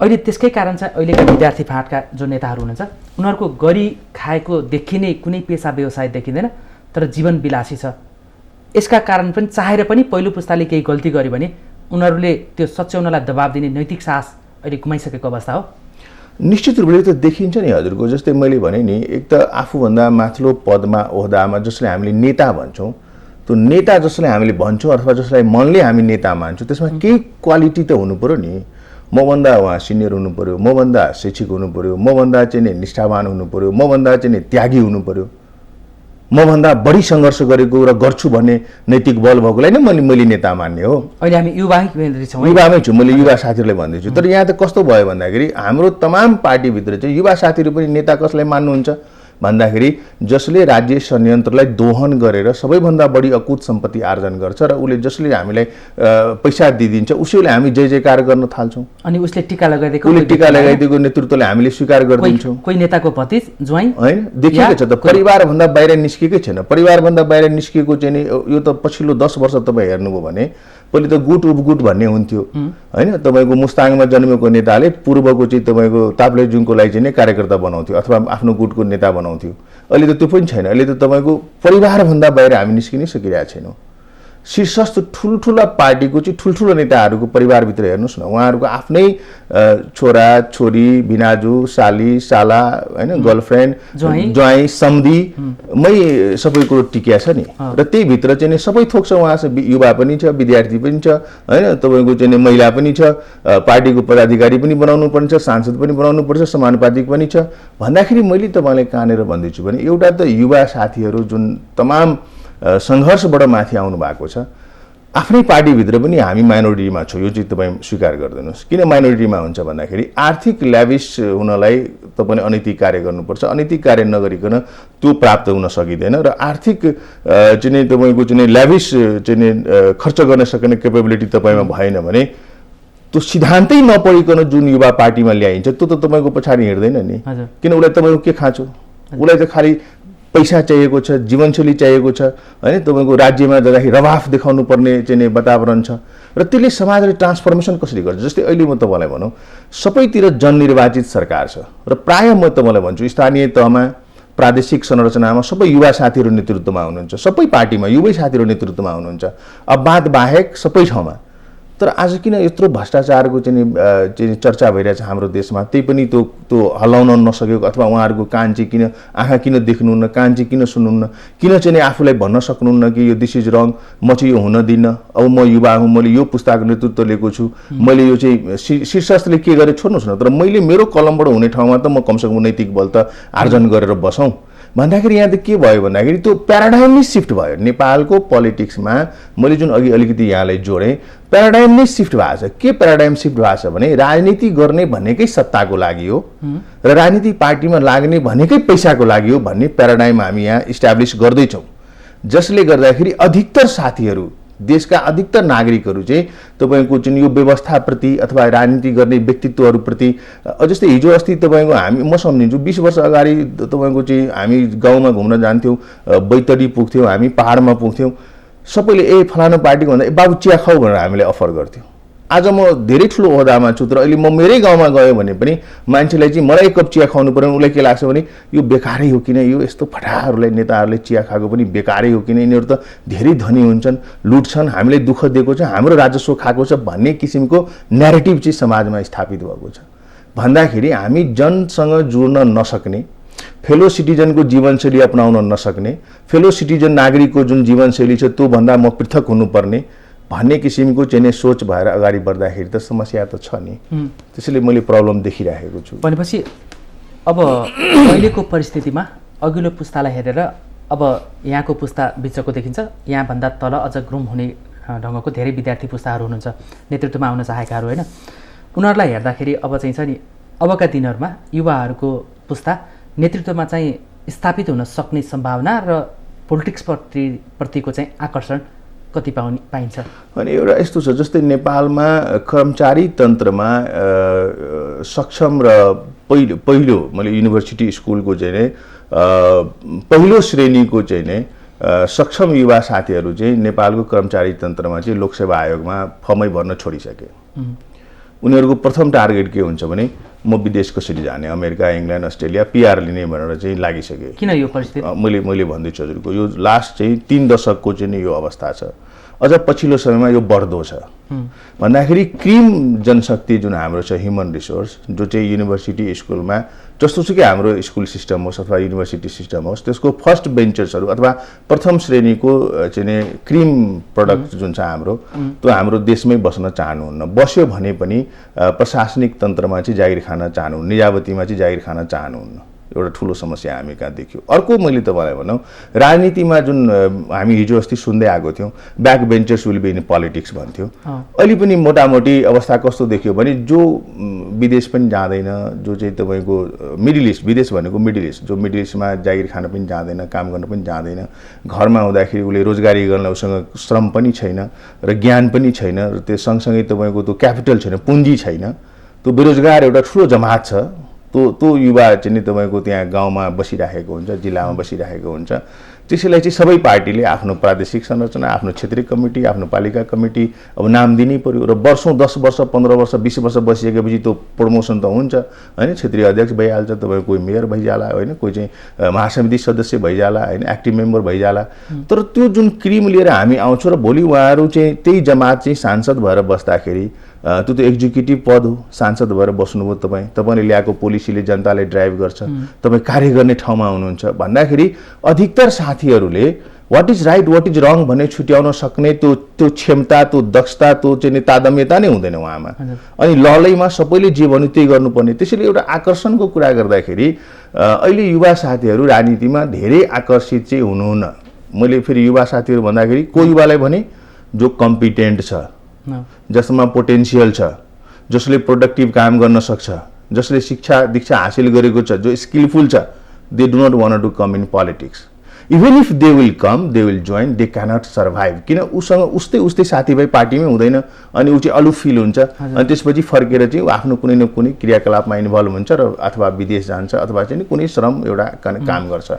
अहिले त्यसकै कारण चाहिँ अहिलेका विद्यार्थी फाँटका जो नेताहरू हुनुहुन्छ उनीहरूको गरी खाएको देखिने कुनै पेसा व्यवसाय देखिँदैन तर जीवन विलासी छ यसका कारण पनि चाहेर पनि पहिलो पुस्ताले केही गल्ती गर्यो भने उनीहरूले त्यो सच्याउनलाई दबाब दिने नैतिक साहस अहिले गुमाइसकेको अवस्था हो निश्चित रूपले त देखिन्छ नि हजुरको जस्तै मैले भने नि एक त आफूभन्दा माथिल्लो पदमा ओहदामा जसलाई हामीले नेता भन्छौँ त्यो नेता जसलाई हामीले भन्छौँ अथवा जसलाई मनले हामी नेता मान्छौँ त्यसमा केही क्वालिटी त हुनु पर्यो नि मभन्दा उहाँ सिनियर हुनु पर्यो मभन्दा शिक्षित हुनु पर्यो मभन्दा चाहिँ निष्ठावान हुनु पर्यो मभन्दा चाहिँ त्यागी हुनु पर्यो मभन्दा बढी सङ्घर्ष गरेको र गर्छु भन्ने नैतिक बल भएकोलाई नै मैले नेता मान्ने हो अहिले हामी युवामै छु मैले युवा साथीहरूलाई भन्दैछु तर यहाँ त कस्तो भयो भन्दाखेरि हाम्रो तमाम पार्टीभित्र चाहिँ युवा साथीहरू पनि नेता कसलाई मान्नुहुन्छ भन्दाखेरि जसले राज्य संयन्त्रलाई दोहन गरेर सबैभन्दा बढी अकुत सम्पत्ति आर्जन गर्छ र उसले जसले हामीलाई पैसा दिइदिन्छ उसैले हामी जय जयकार गर्न थाल्छौँ अनि उसले टिका लगाइदिएको नेतृत्वले हामीले स्वीकार गरिदिन्छौँ कोही नेताको भतिज ज्वाइँ होइन देखिएको छ त परिवारभन्दा बाहिर निस्केकै छैन परिवारभन्दा बाहिर निस्किएको चाहिँ यो त पछिल्लो 10 वर्ष तपाईँ हेर्नुभयो भने पहिले त गुट उपगुट भन्ने हुन्थ्यो होइन तपाईँको मुस्ताङमा जन्मेको नेताले पूर्वको चाहिँ तपाईँको ताप्लेजुङको लागि चाहिँ कार्यकर्ता बनाउँथ्यो अथवा आफ्नो गुटको नेता बनाउँथ्यो अहिले त त्यो पनि छैन अहिले त तपाईँको परिवारभन्दा बाहिर हामी निस्किनै सकिरहेका छैनौँ शीर्षस्थ ठुल्ठुला पार्टीको चाहिँ ठुल्ठुलो नेताहरूको परिवारभित्र हेर्नुहोस् न उहाँहरूको आफ्नै छोरा छोरी भिनाजु साली साला होइन गर्लफ्रेन्ड ज्वाइँ सम्धी सबै कुरो टिकिया छ नि र त्यही भित्र चाहिँ सबै थोक छ उहाँ युवा पनि छ विद्यार्थी पनि छ होइन तपाईँको चाहिँ महिला पनि छ पार्टीको पदाधिकारी पनि बनाउनु पर्छ सांसद पनि बनाउनु पर्छ समानुपातिक पनि छ भन्दाखेरि मैले तपाईँलाई कहाँनिर भन्दैछु भने एउटा त युवा साथीहरू जुन तमाम सङ्घर्षबाट माथि आउनु भएको छ आफ्नै पार्टीभित्र पनि हामी माइनोरिटीमा छौँ यो चाहिँ तपाईँ स्वीकार गरिदिनुहोस् किन माइनोरिटीमा हुन्छ भन्दाखेरि आर्थिक ल्याभिस हुनलाई तपाईँले अनैतिक कार्य गर्नुपर्छ अनैतिक कार्य नगरिकन त्यो प्राप्त हुन सकिँदैन र आर्थिक चाहिँ तपाईँको चाहिँ ल्याभिस चाहिँ खर्च गर्न सक्ने केपेबिलिटी तपाईँमा भएन भने त्यो सिद्धान्तै नपढिकन जुन युवा पार्टीमा ल्याइन्छ त्यो त तपाईँको पछाडि हिँड्दैन नि किन उसलाई तपाईँको के खाँचो उसलाई त खालि पैसा चाहिएको छ जीवनशैली चाहिएको छ होइन तपाईँको राज्यमा जाँदाखेरि रवाफ देखाउनु पर्ने चाहिँ वातावरण छ र त्यसले समाजले ट्रान्सफर्मेसन कसरी गर्छ। जस्तै अहिले म तपाईँलाई भनौँ सबैतिर जननिर्वाचित सरकार छ र प्रायः म तपाईँलाई भन्छु स्थानीय तहमा प्रादेशिक संरचनामा सबै युवा साथीहरू नेतृत्वमा हुनुहुन्छ, सबै पार्टीमा युवै साथीहरू नेतृत्वमा हुनुहुन्छ, अब बात बाहेक सबै ठाउँमा। तर आज किन यत्रो भ्रष्टाचारको चाहिँ चर्चा भइरहेछ हाम्रो देशमा, त्यही पनि त्यो हल्लाउन नसकेको अथवा उहाँहरूको कान चाहिँ किन आँखा किन देख्नुहुन्न, कान चाहिँ किन सुन्नुहुन्न, किन चाहिँ आफूलाई भन्न सक्नुहुन्न कि यो दिस इज रङ, म चाहिँ यो हुन दिन्न, अब म युवा हुँ, मैले यो पुस्ताको नेतृत्व लिएको छु, मैले यो चाहिँ शीर्षस्थले के गरेँ छोड्नुहोस् न, तर मैले मेरो कलमबाट हुने ठाउँमा त म कमसेकम नैतिक बल त आर्जन गरेर बसौँ भन्दाखेरि यहाँ त के भयो भन्दाखेरि त्यो प्याराडाइम नै सिफ्ट भयो नेपालको पोलिटिक्समा। मैले जुन अघि अलिकति यहाँलाई जोडेँ प्याराडाइम नै सिफ्ट भएको छ। के प्याराडाइम सिफ्ट भएको छ भने राजनीति गर्ने भनेकै सत्ताको लागि हो र राजनीतिक पार्टीमा लाग्ने भनेकै पैसाको लागि हो भन्ने प्याराडाइम हामी यहाँ इस्टाब्लिस गर्दैछौँ, जसले गर्दाखेरि अधिकतर साथीहरू देशका अधिकतर नागरिकहरू चाहिँ तपाईँको जुन यो व्यवस्थाप्रति अथवा राजनीति गर्ने व्यक्तित्वहरूप्रति जस्तै हिजो अस्ति तपाईँको हामी म सम्झिन्छु 20 वर्ष अगाडि तपाईँको चाहिँ हामी गाउँमा घुम्न जान्थ्यौँ, बैतडी पुग्थ्यौँ, हामी पहाडमा पुग्थ्यौँ, सबैले फलानु पार्टीको भन्दा बाबु चिया खाऊ भनेर हामीले अफर गर्थ्यौँ। आज म धेरै ठुलो ओहदामा छु तर अहिले म मेरै गाउँमा गयो भने पनि मान्छेलाई चाहिँ मलाई एक कप चिया खुवाउनु पर्यो, उसलाई के लाग्छ भने यो बेकारै हो किन, यो यस्तो फटाहरूलाई नेताहरूले चिया खाएको पनि बेकारै हो किन, यिनीहरू त धेरै धनी हुन्छन्, लुट्छन्, हामीलाई दुःख दिएको छ, हाम्रो राजस्व खाएको छ भन्ने किसिमको न्यारेटिभ चाहिँ समाजमा स्थापित भएको छ। भन्दाखेरि हामी जनसँग जोड्न नसक्ने, फेलो सिटिजनको जीवनशैली अपनाउन नसक्ने, फेलो सिटिजन नागरिकको जुन जीवनशैली छ त्योभन्दा म पृथक हुनुपर्ने भन्ने किसिमको चाहिँ सोच भएर अगाडि बढ्दाखेरि त समस्या त छ नि। त्यसैले मैले प्रब्लम देखिरहेको छु। भनेपछि अब अहिलेको परिस्थितिमा अघिल्लो पुस्तालाई हेरेर अब यहाँको पुस्ता बिचको देखिन्छ, यहाँभन्दा तल अझ ग्रुम हुने ढङ्गको धेरै विद्यार्थी पुस्ताहरू हुनुहुन्छ नेतृत्वमा आउन चाहेकाहरू होइन, उनीहरूलाई हेर्दाखेरि अब चाहिँ छ नि अबका दिनहरूमा युवाहरूको पुस्ता नेतृत्वमा चाहिँ स्थापित हुन सक्ने सम्भावना र पोलिटिक्स प्रतिको चाहिँ आकर्षण कति पाइन्छ? अनि एउटा यस्तो छ जस्तै नेपालमा कर्मचारी तन्त्रमा सक्षम र पहिलो मैले युनिभर्सिटी स्कुलको चाहिँ नै पहिलो श्रेणीको चाहिँ नै सक्षम युवा साथीहरू चाहिँ नेपालको कर्मचारी तन्त्रमा चाहिँ लोकसेवा आयोगमा फर्मै भर्न छोडिसके। उनीहरूको प्रथम टार्गेट के हुन्छ भने म विदेश कसरी जाने, अमेरिका, इङ्ल्यान्ड, अस्ट्रेलिया पिआर लिने भनेर चाहिँ लागिसके। किन यो परिस्थिति? मैले भन्दैछु हजुरको यो लास्ट चाहिँ 3 दशकको चाहिँ नि यो अवस्था छ, अझ पछिल्लो समयमा यो बढ्दो छ। भन्दाखेरि क्रिम जनशक्ति जुन हाम्रो छ ह्युमन रिसोर्स जो चाहिँ युनिभर्सिटी स्कुलमा जस्तोसुकै हाम्रो स्कुल सिस्टम होस् अथवा युनिभर्सिटी सिस्टम होस् त्यसको फर्स्ट बेन्चर्सहरू अथवा प्रथम श्रेणीको चाहिँ क्रिम प्रडक्ट जुन छ हाम्रो त्यो हाम्रो देशमै बस्न चाहनुहुन्न, बस्यो भने पनि प्रशासनिक तन्त्रमा चाहिँ जागिर खान चाहनुहुन्न, निजाबतीमा चाहिँ जागिर खान चाहनुहुन्न। एउटा ठुलो समस्या हामी कहाँ देख्यौँ। अर्को मैले तपाईँलाई भनौँ राजनीतिमा जुन हामी हिजो अस्ति सुन्दै आएको थियौँ back benchers will be in politics भन्थ्यो, अहिले पनि मोटामोटी अवस्था कस्तो देखियो भने जो विदेश पनि जाँदैन, जो चाहिँ तपाईँको मिडल इस्ट, विदेश भनेको मिडल इस्ट, जो मिडल इस्टमा जागिर खान पनि जाँदैन, काम गर्न पनि जाँदैन, घरमा हुँदाखेरि उसले रोजगारी गर्न उसँग श्रम पनि छैन र ज्ञान पनि छैन र त्यो सँगसँगै तपाईँको त्यो क्यापिटल छैन, पुँजी छैन, त्यो बेरोजगार एउटा ठुलो जमात छ, त्यो युवा चाहिँ नि तपाईँको त्यहाँ गाउँमा बसिरहेको हुन्छ, जिल्लामा बसिरहेको हुन्छ। त्यसैलाई चाहिँ सबै पार्टीले आफ्नो प्रादेशिक संरचना, आफ्नो क्षेत्रीय कमिटी, आफ्नो पालिका कमिटी अब नाम दिनै पर्यो र वर्षौँ 10 वर्ष 15 वर्ष 20 वर्ष बसिसकेपछि त्यो प्रमोसन त हुन्छ होइन, क्षेत्रीय अध्यक्ष भइहाल्छ, तपाईँ कोही मेयर भइजाला होइन, कोही चाहिँ महासमिति सदस्य भइजाला होइन, एक्टिभ मेम्बर भइजाला। तर त्यो जुन क्रिम लिएर हामी आउँछौँ र भोलि उहाँहरू चाहिँ त्यही जमात चाहिँ सांसद भएर बस्दाखेरि त्यो त एक्जिक्युटिभ पद हो, सांसद भएर बस्नुभयो तपाईँले ल्याएको पोलिसीले जनताले ड्राइभ गर्छ, तपाईँ कार्य गर्ने ठाउँमा हुनुहुन्छ भन्दाखेरि अधिकतर साथीहरूले what is right what is wrong भन्ने छुट्याउन सक्ने त्यो क्षमता, त्यो दक्षता, त्यो चाहिँ तादम्यता नै हुँदैन उहाँमा। अनि ललैमा सबैले जे भन्यो त्यही गर्नुपर्ने। त्यसैले एउटा आकर्षणको कुरा गर्दाखेरि अहिले युवा साथीहरू राजनीतिमा धेरै आकर्षित चाहिँ हुनुहुन्न। मैले फेरि युवा साथीहरू भन्दाखेरि को युवालाई भने जो कम्पिटेन्ट छ, जसमा पोटेन्सियल छ, जसले प्रोडक्टिभ काम गर्न सक्छ, जसले शिक्षा दीक्षा हासिल गरेको छ, जो स्किलफुल छ, they do not want to come in politics. Even if they will come, they will join, they cannot survive. किन उसँग उस्तै साथीभाइ पार्टीमै हुँदैन अनि ऊ चाहिँ अलुफ फिल हुन्छ अनि त्यसपछि फर्केर चाहिँ आफ्नो कुनै न कुनै क्रियाकलापमा इन्भल्भ हुन्छ र अथवा विदेश जान्छ अथवा चाहिँ कुनै श्रम एउटा काम गर्छ।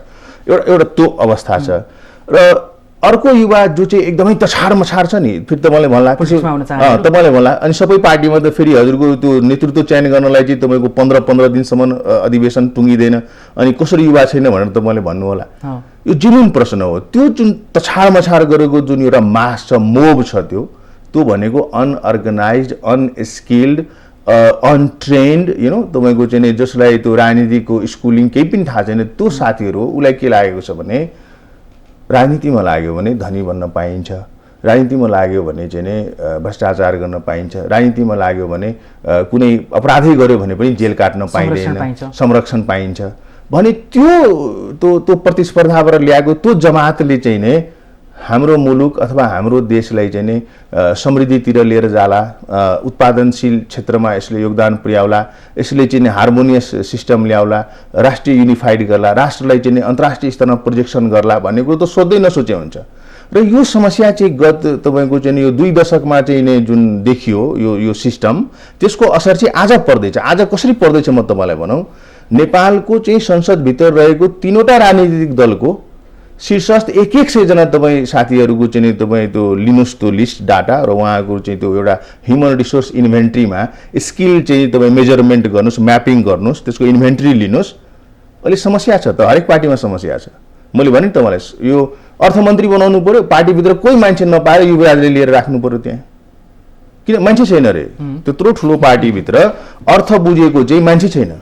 एउटा त्यो अवस्था छ। र अर्को युवा जो चाहिँ एकदमै तछार मछार छ नि, फेरि तपाईँले भन्ला तपाईँले भन्ला अनि सबै पार्टीमा त फेरि हजुरको त्यो नेतृत्व चयन गर्नलाई चाहिँ तपाईँको 15 दिनसम्म अधिवेशन टुङ्गिँदैन अनि कसरी युवा छैन भनेर तपाईँले भन्नु होला। यो जेन्युन प्रश्न हो। त्यो जुन तछार मछार गरेको जुन एउटा मास छ, मोब छ, त्यो भनेको अनअर्गनाइज्ड, अनस्किल्ड, अनट्रेन्ड तपाईँको चाहिँ जसलाई त्यो राजनीतिको स्कुलिङ केही पनि थाहा छैन त्यो साथीहरू उसलाई के लागेको छ भने राजनीतिमा लाग्यो भने धनी बन्न पाइन्छ, राजनीतिमा लाग्यो भने चाहिँ नि भ्रष्टाचार गर्न पाइन्छ, राजनीतिमा लाग्यो भने कुनै अपराधै गर्यो भने पनि जेल काट्न पाइँदैन, संरक्षण पाइन्छ भने त्यो प्रतिस्पर्धाबाट ल्याएको त्यो जमातले चाहिँ नै हाम्रो मुलुक अथवा हाम्रो देशलाई चाहिँ नि समृद्धितिर लिएर जाला, उत्पादनशील क्षेत्रमा यसले योगदान पुर्याउला, यसले चाहिँ हार्मोनियस सिस्टम ल्याउला, राष्ट्रिय युनिफाइड गर्ला, राष्ट्रलाई चाहिँ अन्तर्राष्ट्रिय स्तरमा प्रोजेक्सन गर्ला भन्ने कुरो त सोध्दै नसोचे हुन्छ। र यो समस्या चाहिँ गत तपाईँको चाहिँ यो 2 दशकमा चाहिँ नै जुन देखियो यो सिस्टम, त्यसको असर चाहिँ आज पर्दैछ। आज कसरी पर्दैछ म तपाईँलाई भनौँ, नेपालको चाहिँ संसदभित्र रहेको 3वटा राजनीतिक दलको शीर्षस्थ 100 जना तपाईँ साथीहरूको चाहिँ तपाईँ त्यो लिनुहोस् त्यो लिस्ट डाटा र उहाँको चाहिँ त्यो एउटा ह्युमन रिसोर्स इन्भेन्ट्रीमा स्किल चाहिँ तपाईँ मेजरमेन्ट गर्नुहोस्, म्यापिङ गर्नुहोस्, त्यसको इन्भेन्ट्री लिनुहोस्। अहिले समस्या छ त, हरेक पार्टीमा समस्या छ। मैले भने नि तपाईँलाई यो अर्थमन्त्री बनाउनु पर्यो, पार्टीभित्र कोही मान्छे नपाएर युवराजले लिएर राख्नु पर्यो त्यहाँ, किन मान्छे छैन रे। त्यत्रो ठुलो पार्टीभित्र अर्थ बुझेको चाहिँ मान्छे छैन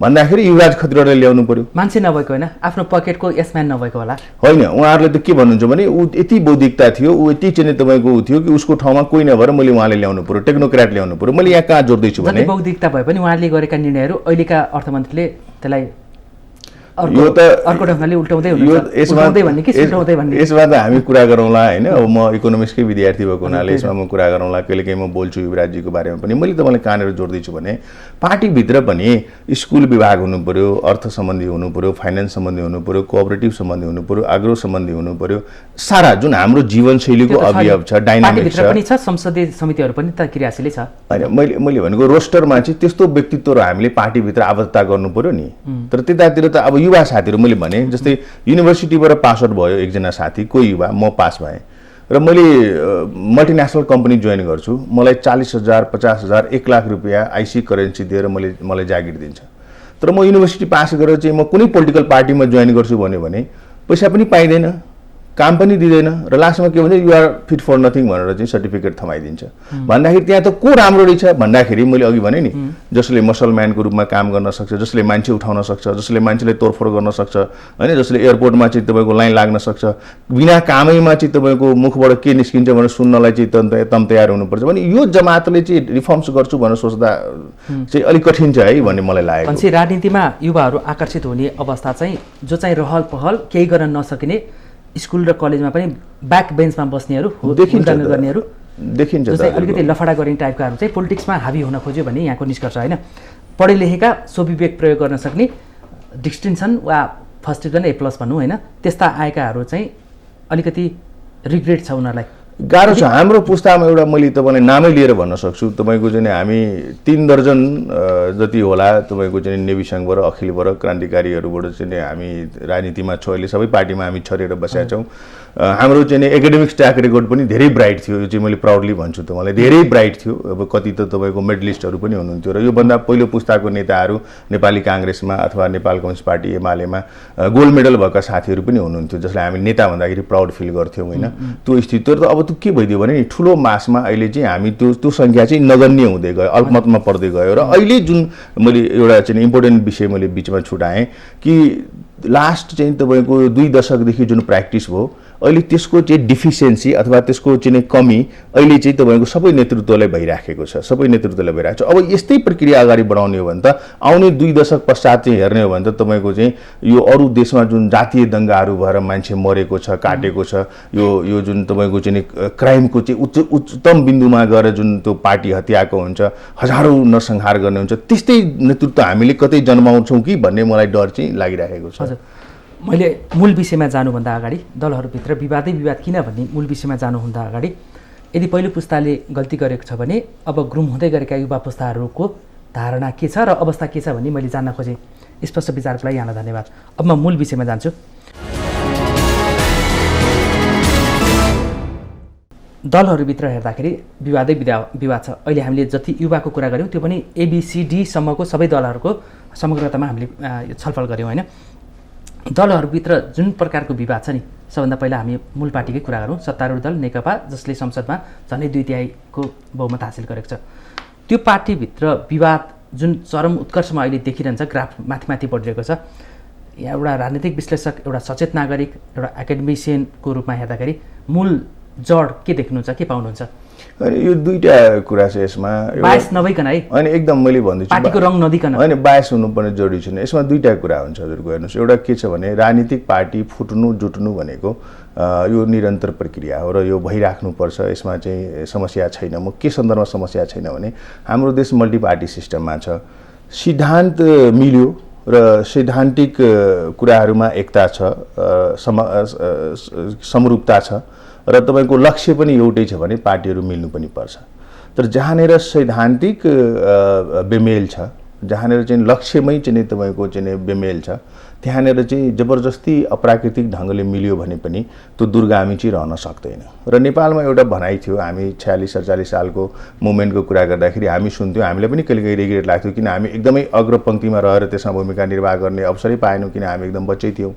भन्दाखेरि युवराज खत्रीलाई ल्याउनु पर्यो। मान्छे नभएको होइन, आफ्नो पकेटको यसम्यान नभएको होला होइन। उहाँहरूले त के भन्नुहुन्छ भने ऊ यति बौद्धिकता थियो, ऊ यति चाहिँ तपाईँको थियो कि उसको ठाउँमा कोही नभएर मैले उहाँले ल्याउनु पर्यो, टेक्नोक्राट ल्याउनु पर्यो। मैले यहाँ कहाँ जोड्दैछु भने बौद्धिकता भए पनि उहाँले गरेका निर्णयहरू अहिलेका अर्थमन्त्रीले त्यसलाई यो त अर्को ढङ्गले उल्टाउँदै हुनुहुन्छ। यसमा त हामी कुरा गरौँला होइन। अब म इकोनोमिक्सकै विद्यार्थी भएको हुनाले यसमा म कुरा गरौँला, कहिलेकाहीँ म बोल्छु युवराजजीको बारेमा पनि। मैले तपाईँलाई कहाँनिर जोड्दैछु भने पार्टीभित्र पनि स्कुल विभाग हुनु पर्यो, अर्थ सम्बन्धी हुनु पर्यो, फाइनेन्स सम्बन्धी हुनु पर्यो, कोअपरेटिभ सम्बन्धी हुनु पर्यो, एग्रो सम्बन्धी हुनु पर्यो, सारा जुन हाम्रो जीवनशैलीको अवयव छ, डाइनामिक छ, संसदीय समितिहरू पनि त क्रियाशीलै छ होइन। मैले भनेको रोस्टरमा चाहिँ त्यस्तो व्यक्तित्वहरू हामीले पार्टीभित्र आबद्धता गर्नु पर्यो नि। तर त्यतातिर त अब युवा साथीहरू मैले भने जस्तै युनिभर्सिटीबाट पास आउट भयो एकजना साथी, कोही युवा, म पास भएँ र मैले मल्टिनेसनल कम्पनी जोइन गर्छु, मलाई 40,000, 50,000, 1 लाख रुपियाँ आइसी करेन्सी दिएर मलाई जागिर दिन्छ। तर म युनिभर्सिटी पास गरेर चाहिँ म कुनै पोलिटिकल पार्टीमा जोइन गर्छु भने पैसा पनि पाइँदैन, काम पनि दिँदैन र लास्टमा के भन्छ you are fit for nothing भनेर चाहिँ सर्टिफिकेट थमाइदिन्छ। भन्दाखेरि त्यहाँ त को राम्रो रहेछ भन्दाखेरि मैले अघि भने नि, जसले मसलम्यानको रूपमा काम गर्न सक्छ, जसले मान्छे उठाउन सक्छ, जसले मान्छेलाई तोडफोड गर्न सक्छ होइन, जसले एयरपोर्टमा चाहिँ तपाईँको लाइन लाग्न सक्छ, बिना कामैमा चाहिँ तपाईँको मुखबाट के निस्किन्छ भनेर सुन्नलाई चाहिँ तम तयार हुनुपर्छ भने यो जमातले चाहिँ रिफर्म्स गर्छु भनेर सोच्दा चाहिँ अलिक कठिन छ है भन्ने मलाई लागेको। भनेपछि राजनीतिमा युवाहरू आकर्षित हुने अवस्था चाहिँ जो चाहिँ रहल पहल केही गर्न नसकिने, स्कुल र कलेजमा पनि ब्याक बेन्चमा बस्नेहरू, गर्नेहरू देखिन्छ, अलिकति लफडा गर्ने टाइपकाहरू चाहिँ पोलिटिक्समा हावी हुन खोज्यो भन्ने यहाँको निष्कर्ष होइन। पढे लेखेका स्वविवेक प्रयोग गर्न सक्ने, डिस्टिङ्सन वा फर्स्ट डिभिजन A+ भनौँ होइन, त्यस्ता आएकाहरू चाहिँ अलिकति रिग्रेट छ उनीहरूलाई, गाह्रो छ। हाम्रो पुस्तामा एउटा मैले तपाईँलाई नामै लिएर भन्न सक्छु, तपाईँको चाहिँ हामी 3 दर्जन जति होला तपाईँको चाहिँ नेभी सङ्घबाट, अखिलबाट, क्रान्तिकारीहरूबाट चाहिँ हामी राजनीतिमा छौँ। अहिले सबै पार्टीमा हामी छरेर बसेका छौँ। हाम्रो चाहिँ एकाडेमिक्स ट्र्याक रेकर्ड पनि धेरै ब्राइट थियो, यो चाहिँ मैले प्राउडली भन्छु तपाईँलाई, धेरै ब्राइट थियो। अब कति त तपाईँको मेडलिस्टहरू पनि हुनुहुन्थ्यो र योभन्दा पहिलो पुस्ताको नेताहरू नेपाली काङ्ग्रेसमा अथवा नेपाल कम्युनिस्ट पार्टी एमालेमा गोल्ड मेडल भएका साथीहरू पनि हुनुहुन्थ्यो, जसलाई हामी नेता भन्दाखेरि प्राउड फिल गर्थ्यौँ होइन। त्यो स्थिति तर अब त्यो के भइदियो भने नि ठुलो मासमा अहिले चाहिँ हामी त्यो सङ्ख्या चाहिँ नगण्य हुँदै गयो, अल्पमतमा पर्दै गयो। र अहिले जुन मैले एउटा चाहिँ इम्पोर्टेन्ट विषय मैले बिचमा छुटाएँ कि लास्ट चाहिँ तपाईँको 2 दशकदेखि जुन प्र्याक्टिस भयो अहिले त्यसको चाहिँ डिफिसियन्सी अथवा त्यसको चाहिँ कमी अहिले चाहिँ तपाईँको सबै नेतृत्वलाई भइराखेको छ, सबै नेतृत्वलाई भइरहेको छ। अब यस्तै प्रक्रिया अगाडि बढाउने हो भने त आउने 2 दशक पश्चात चाहिँ हेर्ने हो भने त तपाईँको चाहिँ यो अरू देशमा जुन जातीय दङ्गाहरू भएर मान्छे मरेको छ, काटेको छ, यो जुन तपाईँको चाहिँ क्राइमको चाहिँ उच्चतम बिन्दुमा गएर जुन त्यो पार्टी हत्याएको हुन्छ, हजारौँ नरसंहार गर्ने हुन्छ, त्यस्तै नेतृत्व हामीले कतै जन्माउँछौँ कि भन्ने मलाई डर चाहिँ लागिरहेको छ। मैले मूल विषयमा जानुभन्दा अगाडि दलहरूभित्र विवादै विवाद किन भन्ने मूल विषयमा जानुभन्दा अगाडि यदि पहिलो पुस्ताले गल्ती गरेको छ भने अब ग्रुम हुँदै गरेका युवा पुस्ताहरूको धारणा के छ र अवस्था के छ भन्ने मैले जान्न खोजेँ। स्पष्ट विचारको लागि यहाँलाई धन्यवाद। अब म मूल विषयमा जान्छु। दलहरूभित्र हेर्दाखेरि विवाद छ। अहिले हामीले जति युवाको कुरा गऱ्यौँ त्यो पनि ABCDसम्मको सबै दलहरूको समग्रतामा हामीले छलफल गऱ्यौँ होइन। दलहरूभित्र जुन प्रकारको विवाद छ नि, सबभन्दा पहिला हामी मूल पार्टीकै कुरा गरौँ। सत्तारूढ दल नेकपा, जसले संसदमा झन्डै 2/3 बहुमत हासिल गरेको छ, त्यो पार्टीभित्र विवाद जुन चरम उत्कर्षमा अहिले देखिरहन्छ, ग्राफ माथि बढिरहेको छ। यहाँ एउटा राजनीतिक विश्लेषक, एउटा सचेत नागरिक, एउटा एकाडेमिसियनको रूपमा हेर्दाखेरि मूल जड के देख्नुहुन्छ, के पाउनुहुन्छ? अनि यो दुईटा कुरा छ यसमा, बायस नभइकन है, अनि एकदम मैले भन्दैछु पार्टीको रङ नदिकन, होइन बायस हुनुपर्ने जरुरी छैन। यसमा दुईटा कुरा हुन्छ हजुरको। हेर्नुहोस्, एउटा के छ भने राजनीतिक पार्टी फुट्नु जुट्नु भनेको यो निरन्तर प्रक्रिया हो र यो भइराख्नुपर्छ। यसमा चाहिँ समस्या छैन। म के सन्दर्भमा समस्या छैन भने हाम्रो देश मल्टी पार्टी सिस्टममा छ। सिद्धान्त मिल्यो र सैद्धान्तिक कुराहरूमा एकता छ, समरूपता छ र तपाईँको लक्ष्य पनि एउटै छ भने पार्टीहरू मिल्नु पनि पर्छ। तर जहाँनिर सैद्धान्तिक बेमेल छ, जहाँनिर चाहिँ लक्ष्यमै चाहिँ तपाईँको चाहिँ बेमेल छ, त्यहाँनिर चाहिँ जबरजस्ती अप्राकृतिक ढङ्गले मिल्यो भने पनि त्यो दूरगामी चाहिँ रहन सक्दैन। र नेपालमा एउटा भनाइ थियो, हामी 46-47 सालको मुभमेन्टको कुरा गर्दाखेरि हामी सुन्थ्यौँ, हामीलाई पनि कहिले कहिले रिग्रेट लाग्थ्यो किन हामी एकदमै अग्रपङ्क्तिमा रहेर त्यसमा भूमिका निर्वाह गर्ने अवसरै पाएनौँ, किन हामी एकदम बच्चै थियौँ।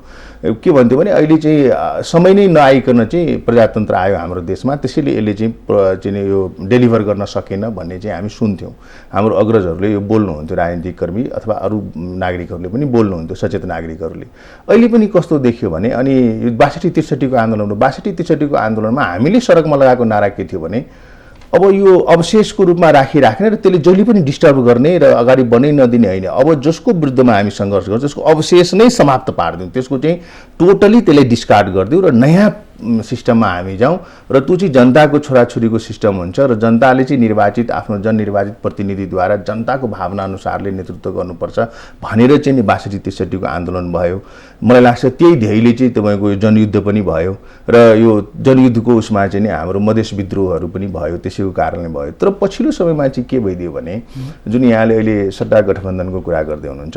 के भन्थ्यो भने अहिले चाहिँ समय नै नआइकन चाहिँ प्रजातन्त्र आयो हाम्रो देशमा, त्यसैले यसले चाहिँ यो डेलिभर गर्न सकेन भन्ने चाहिँ हामी सुन्थ्यौँ। हाम्रो अग्रजहरूले यो बोल्नुहुन्थ्यो, राजनीतिक कर्मी अथवा अरू नागरिकहरूले पनि बोल्नुहुन्थ्यो, सचेत नागरिकहरूले। अहिले पनि कस्तो देखियो भने अनि 62-63 आन्दोलन, 62-63 आन्दोलनमा हामीले सडकमा लगाएको नारा के थियो भने अब यो अवशेषको रूपमा राखिराख्ने र त्यसले जहिले पनि डिस्टर्ब गर्ने र अगाडि बढ्नै नदिने होइन। अब जसको विरुद्धमा हामी सङ्घर्ष गर्छौँ त्यसको अवशेष नै समाप्त पारिदिउँ, त्यसको चाहिँ टोटली त्यसलाई डिस्कार्ड गरिदिउँ र नयाँ सिस्टममा हामी जाउँ र त्यो चाहिँ जनताको छोराछोरीको सिस्टम हुन्छ र जनताले चाहिँ निर्वाचित आफ्नो जननिर्वाचित प्रतिनिधिद्वारा जनताको भावना अनुसारले नेतृत्व गर्नुपर्छ भनेर चाहिँ 62-63 आन्दोलन भयो। मलाई लाग्छ त्यही ध्येयले चाहिँ तपाईँको यो जनयुद्ध पनि भयो र यो जनयुद्धको उसमा चाहिँ हाम्रो मधेस विद्रोहहरू पनि भयो, त्यसैको कारणले भयो। तर पछिल्लो समयमा चाहिँ के भइदियो भने जुन यहाँले अहिले सत्ता गठबन्धनको कुरा गर्दै हुनुहुन्छ,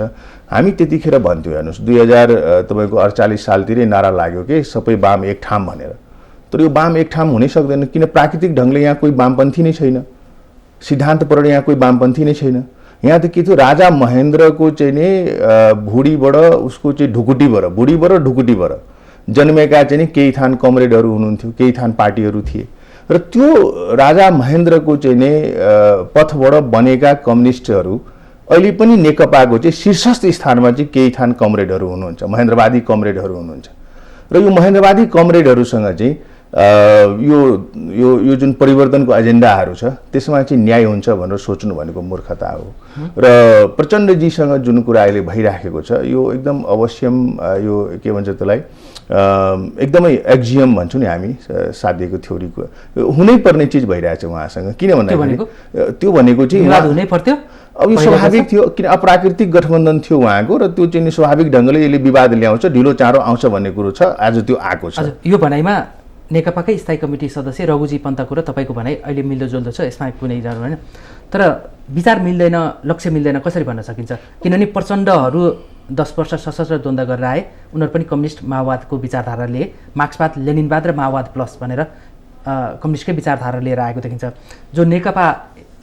हामी त्यतिखेर भन्थ्यौँ, हेर्नुहोस् 2048 सालतिरै नारा लाग्यो कि सबै वाम एक ठाम भनेर। तर यो वाम एक ठाम हुनै सक्दैन, किन प्राकृतिक ढङ्गले यहाँ कोही वामपन्थी नै छैन, सिद्धान्तपरण यहाँ कोही वामपन्थी नै छैन। यहाँ त के थियो, राजा महेन्द्रको चाहिँ नि भुडीबाट उसको चाहिँ भुडीबाट ढुकुटीबाट जन्मेका चाहिँ नि केही थान कमरेडहरू हुनुहुन्थ्यो, केही थान पार्टीहरू थिए र त्यो राजा महेन्द्रको चाहिँ नि पथबाट बनेका कम्युनिस्टहरू अहिले पनि नेकपाको चाहिँ शीर्षस्थ स्थानमा चाहिँ केही थान कमरेडहरू हुनुहुन्छ, महेन्द्रवादी कमरेडहरू हुनुहुन्छ। र यो महेन्द्रवादी कमरेडहरूसँग चाहिँ यो जुन परिवर्तनको एजेन्डाहरू छ त्यसमा चाहिँ न्याय हुन्छ भनेर सोच्नु भनेको मूर्खता हो। र प्रचण्डजीसँग जुन कुरा अहिले भइराखेको छ यो एकदम अवश्यम, यो के भन्छ त्यसलाई एकदमै एक्जियम भन्छौँ नि हामी साध्यको थ्योरीको हुनै पर्ने चिज भइरहेछ उहाँसँग। किन भन्दाखेरि त्यो भनेको चाहिँ हुनै पर्थ्यो, अब यो स्वाभाविक थियो, किन अप्राकृतिक गठबन्धन थियो उहाँको र त्यो चाहिँ स्वाभाविक ढङ्गले यसले विवाद ल्याउँछ, ढिलो चाँडो आउँछ भन्ने कुरो छ, आज त्यो आएको छ। यो भनाइमा नेकपाकै स्थायी कमिटी सदस्य रघुजी पन्तको र तपाईँको भनाइ अहिले मिल्दोजुल्दो छ, यसमा कुनै जानु होइन। तर विचार मिल्दैन, लक्ष्य मिल्दैन कसरी भन्न सकिन्छ? किनभने प्रचण्डहरू 10 वर्ष सशस्त्र द्वन्द्व गरेर आए, उनीहरू पनि कम्युनिस्ट माओवादको विचारधारा लिए, मार्क्सवाद लेनिनवाद र माओवाद प्लस भनेर कम्युनिस्टकै विचारधारा लिएर आएको देखिन्छ। जो नेकपा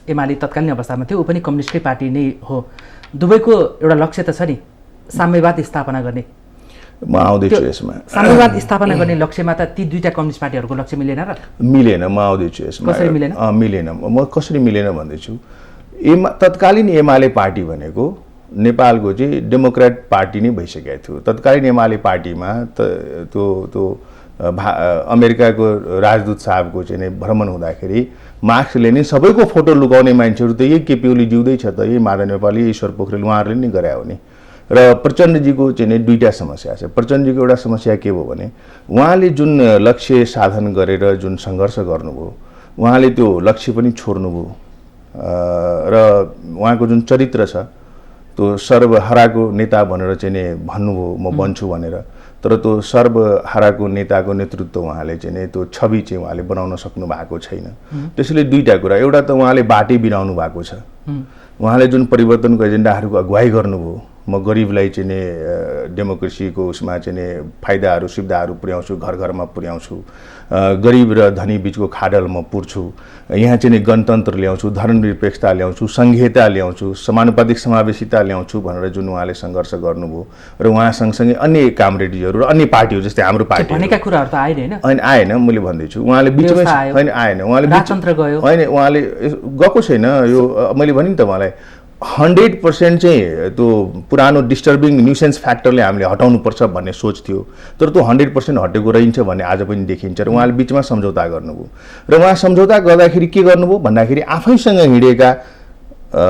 एमाले तत्कालीन अवस्थामा थियो ऊ पनि कम्युनिस्टकै पार्टी नै हो। दुवैको एउटा लक्ष्य त छ नि साम्यवाद स्थापना गर्ने। म आउँदैछु यसमा। साम्यवाद स्थापना गर्ने लक्ष्यमा त ती दुईटा कम्युनिस्ट पार्टीहरूको लक्ष्य मिलेन र? मिलेन, म आउँदैछु यसमा। कसरी मिलेन? मिलेन, म कसरी मिलेन भन्दैछु। तत्कालीन एमाले पार्टी भनेको नेपालको चाहिँ डेमोक्रेट पार्टी नै भइसकेको थियो। तत्कालीन एमाले पार्टीमा त्यो अमेरिकाको राजदूत साहबको चाहिँ भ्रमण हुँदाखेरि मार्क्स लेनिन सबैको फोटो लुकाउने मान्छेहरू त यही केपी ओली जिउँदै छ त, यही माधव नेपाली, ईश्वर पोखरेल उहाँहरूले नै गरे हो नि। र प्रचण्डजीको चाहिँ दुईवटा समस्या छ। प्रचण्डजीको एउटा समस्या के भयो भने उहाँले जुन लक्ष्य साधन गरेर जुन सङ्घर्ष गर्नुभयो उहाँले त्यो लक्ष्य पनि छोड्नुभयो र उहाँको जुन चरित्र छ त्यो सर्वहाराको नेता भनेर चाहिँ भन्नुभयो म बन्छु भनेर, तर त्यो सर्वहाराको नेताको नेतृत्व उहाँले चाहिँ त्यो छवि चाहिँ उहाँले बनाउन सक्नु भएको छैन। त्यसैले दुईटा कुरा, एउटा त उहाँले बाटै बिराउनु भएको छ, उहाँले जुन परिवर्तनको एजेन्डाहरूको अगुवाई गर्नुभयो, म गरिबलाई चाहिँ डेमोक्रेसीको उसमा चाहिँ फाइदाहरू सुविधाहरू पुर्याउँछु, घर घरमा पुर्याउँछु गरिब र धनी बिचको खाडल म पुर्छु, यहाँ चाहिँ नि गणतन्त्र ल्याउँछु, धर्मनिरपेक्षता ल्याउँछु, संघीयता ल्याउँछु, समानुपातिक समावेशिता ल्याउँछु भनेर जुन उहाँले सङ्घर्ष गर्नुभयो र उहाँ सँगसँगै अन्य कामरेडीहरू र अन्य पार्टीहरू जस्तै हाम्रो पार्टी भनेका कुराहरू त आएन होइन, आएन। मैले भन्दैछु उहाँले बिचमै होइन आएन, उहाँले राजतन्त्र गयो होइन, उहाँले गएको छैन। यो मैले भने नि त उहाँलाई 100% चाहिँ त्यो पुरानो डिस्टर्बिङ न्युसेन्स फ्याक्टरले हामीले हटाउनुपर्छ भन्ने सोच थियो, तर त्यो 100% हटेको रहन्छ भन्ने आज पनि देखिन्छ र उहाँले बिचमा सम्झौता गर्नुभयो। र उहाँ सम्झौता गर्दाखेरि के गर्नुभयो भन्दाखेरि आफैसँग हिँडेका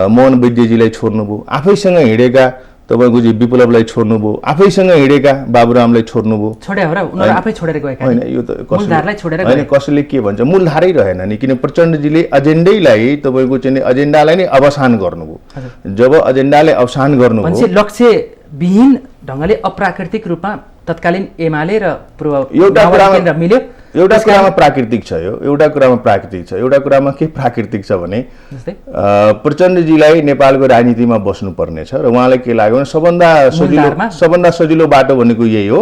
मोहन वैद्यजीलाई छोड्नुभयो, आफैसँग हिँडेका तपाईँको चाहिँ विप्लवलाई छोड्नुभयो, आफैसँग हिँडेका बाबुरामलाई छोड्नुभयो। छोड्या हो र उनीहरू आफै छोडेर गएका होइन, यो त मूलधारलाई छोडेर होइन, कसैले के भन्छ मूलधारै रहेन नि, किन प्रचण्डजीले एजेन्डैलाई तपाईँको चाहिँ एजेन्डालाई नै अवसान गर्नुभयो। जब एजेन्डाले अवसान गर्नुभयो मान्छे लक्ष्यविहीन ढङ्गले अप्राकृतिक रूपमा तत्कालीन एमाले र पूर्व केन्द्र मिल्यो। एउटा कुरामा प्राकृतिक छ, यो एउटा कुरामा प्राकृतिक छ। एउटा कुरामा के प्राकृतिक छ भने प्रचण्डजीलाई नेपालको राजनीतिमा बस्नुपर्ने छ र उहाँलाई के लाग्यो भने सबभन्दा सजिलो बाटो भनेको यही हो।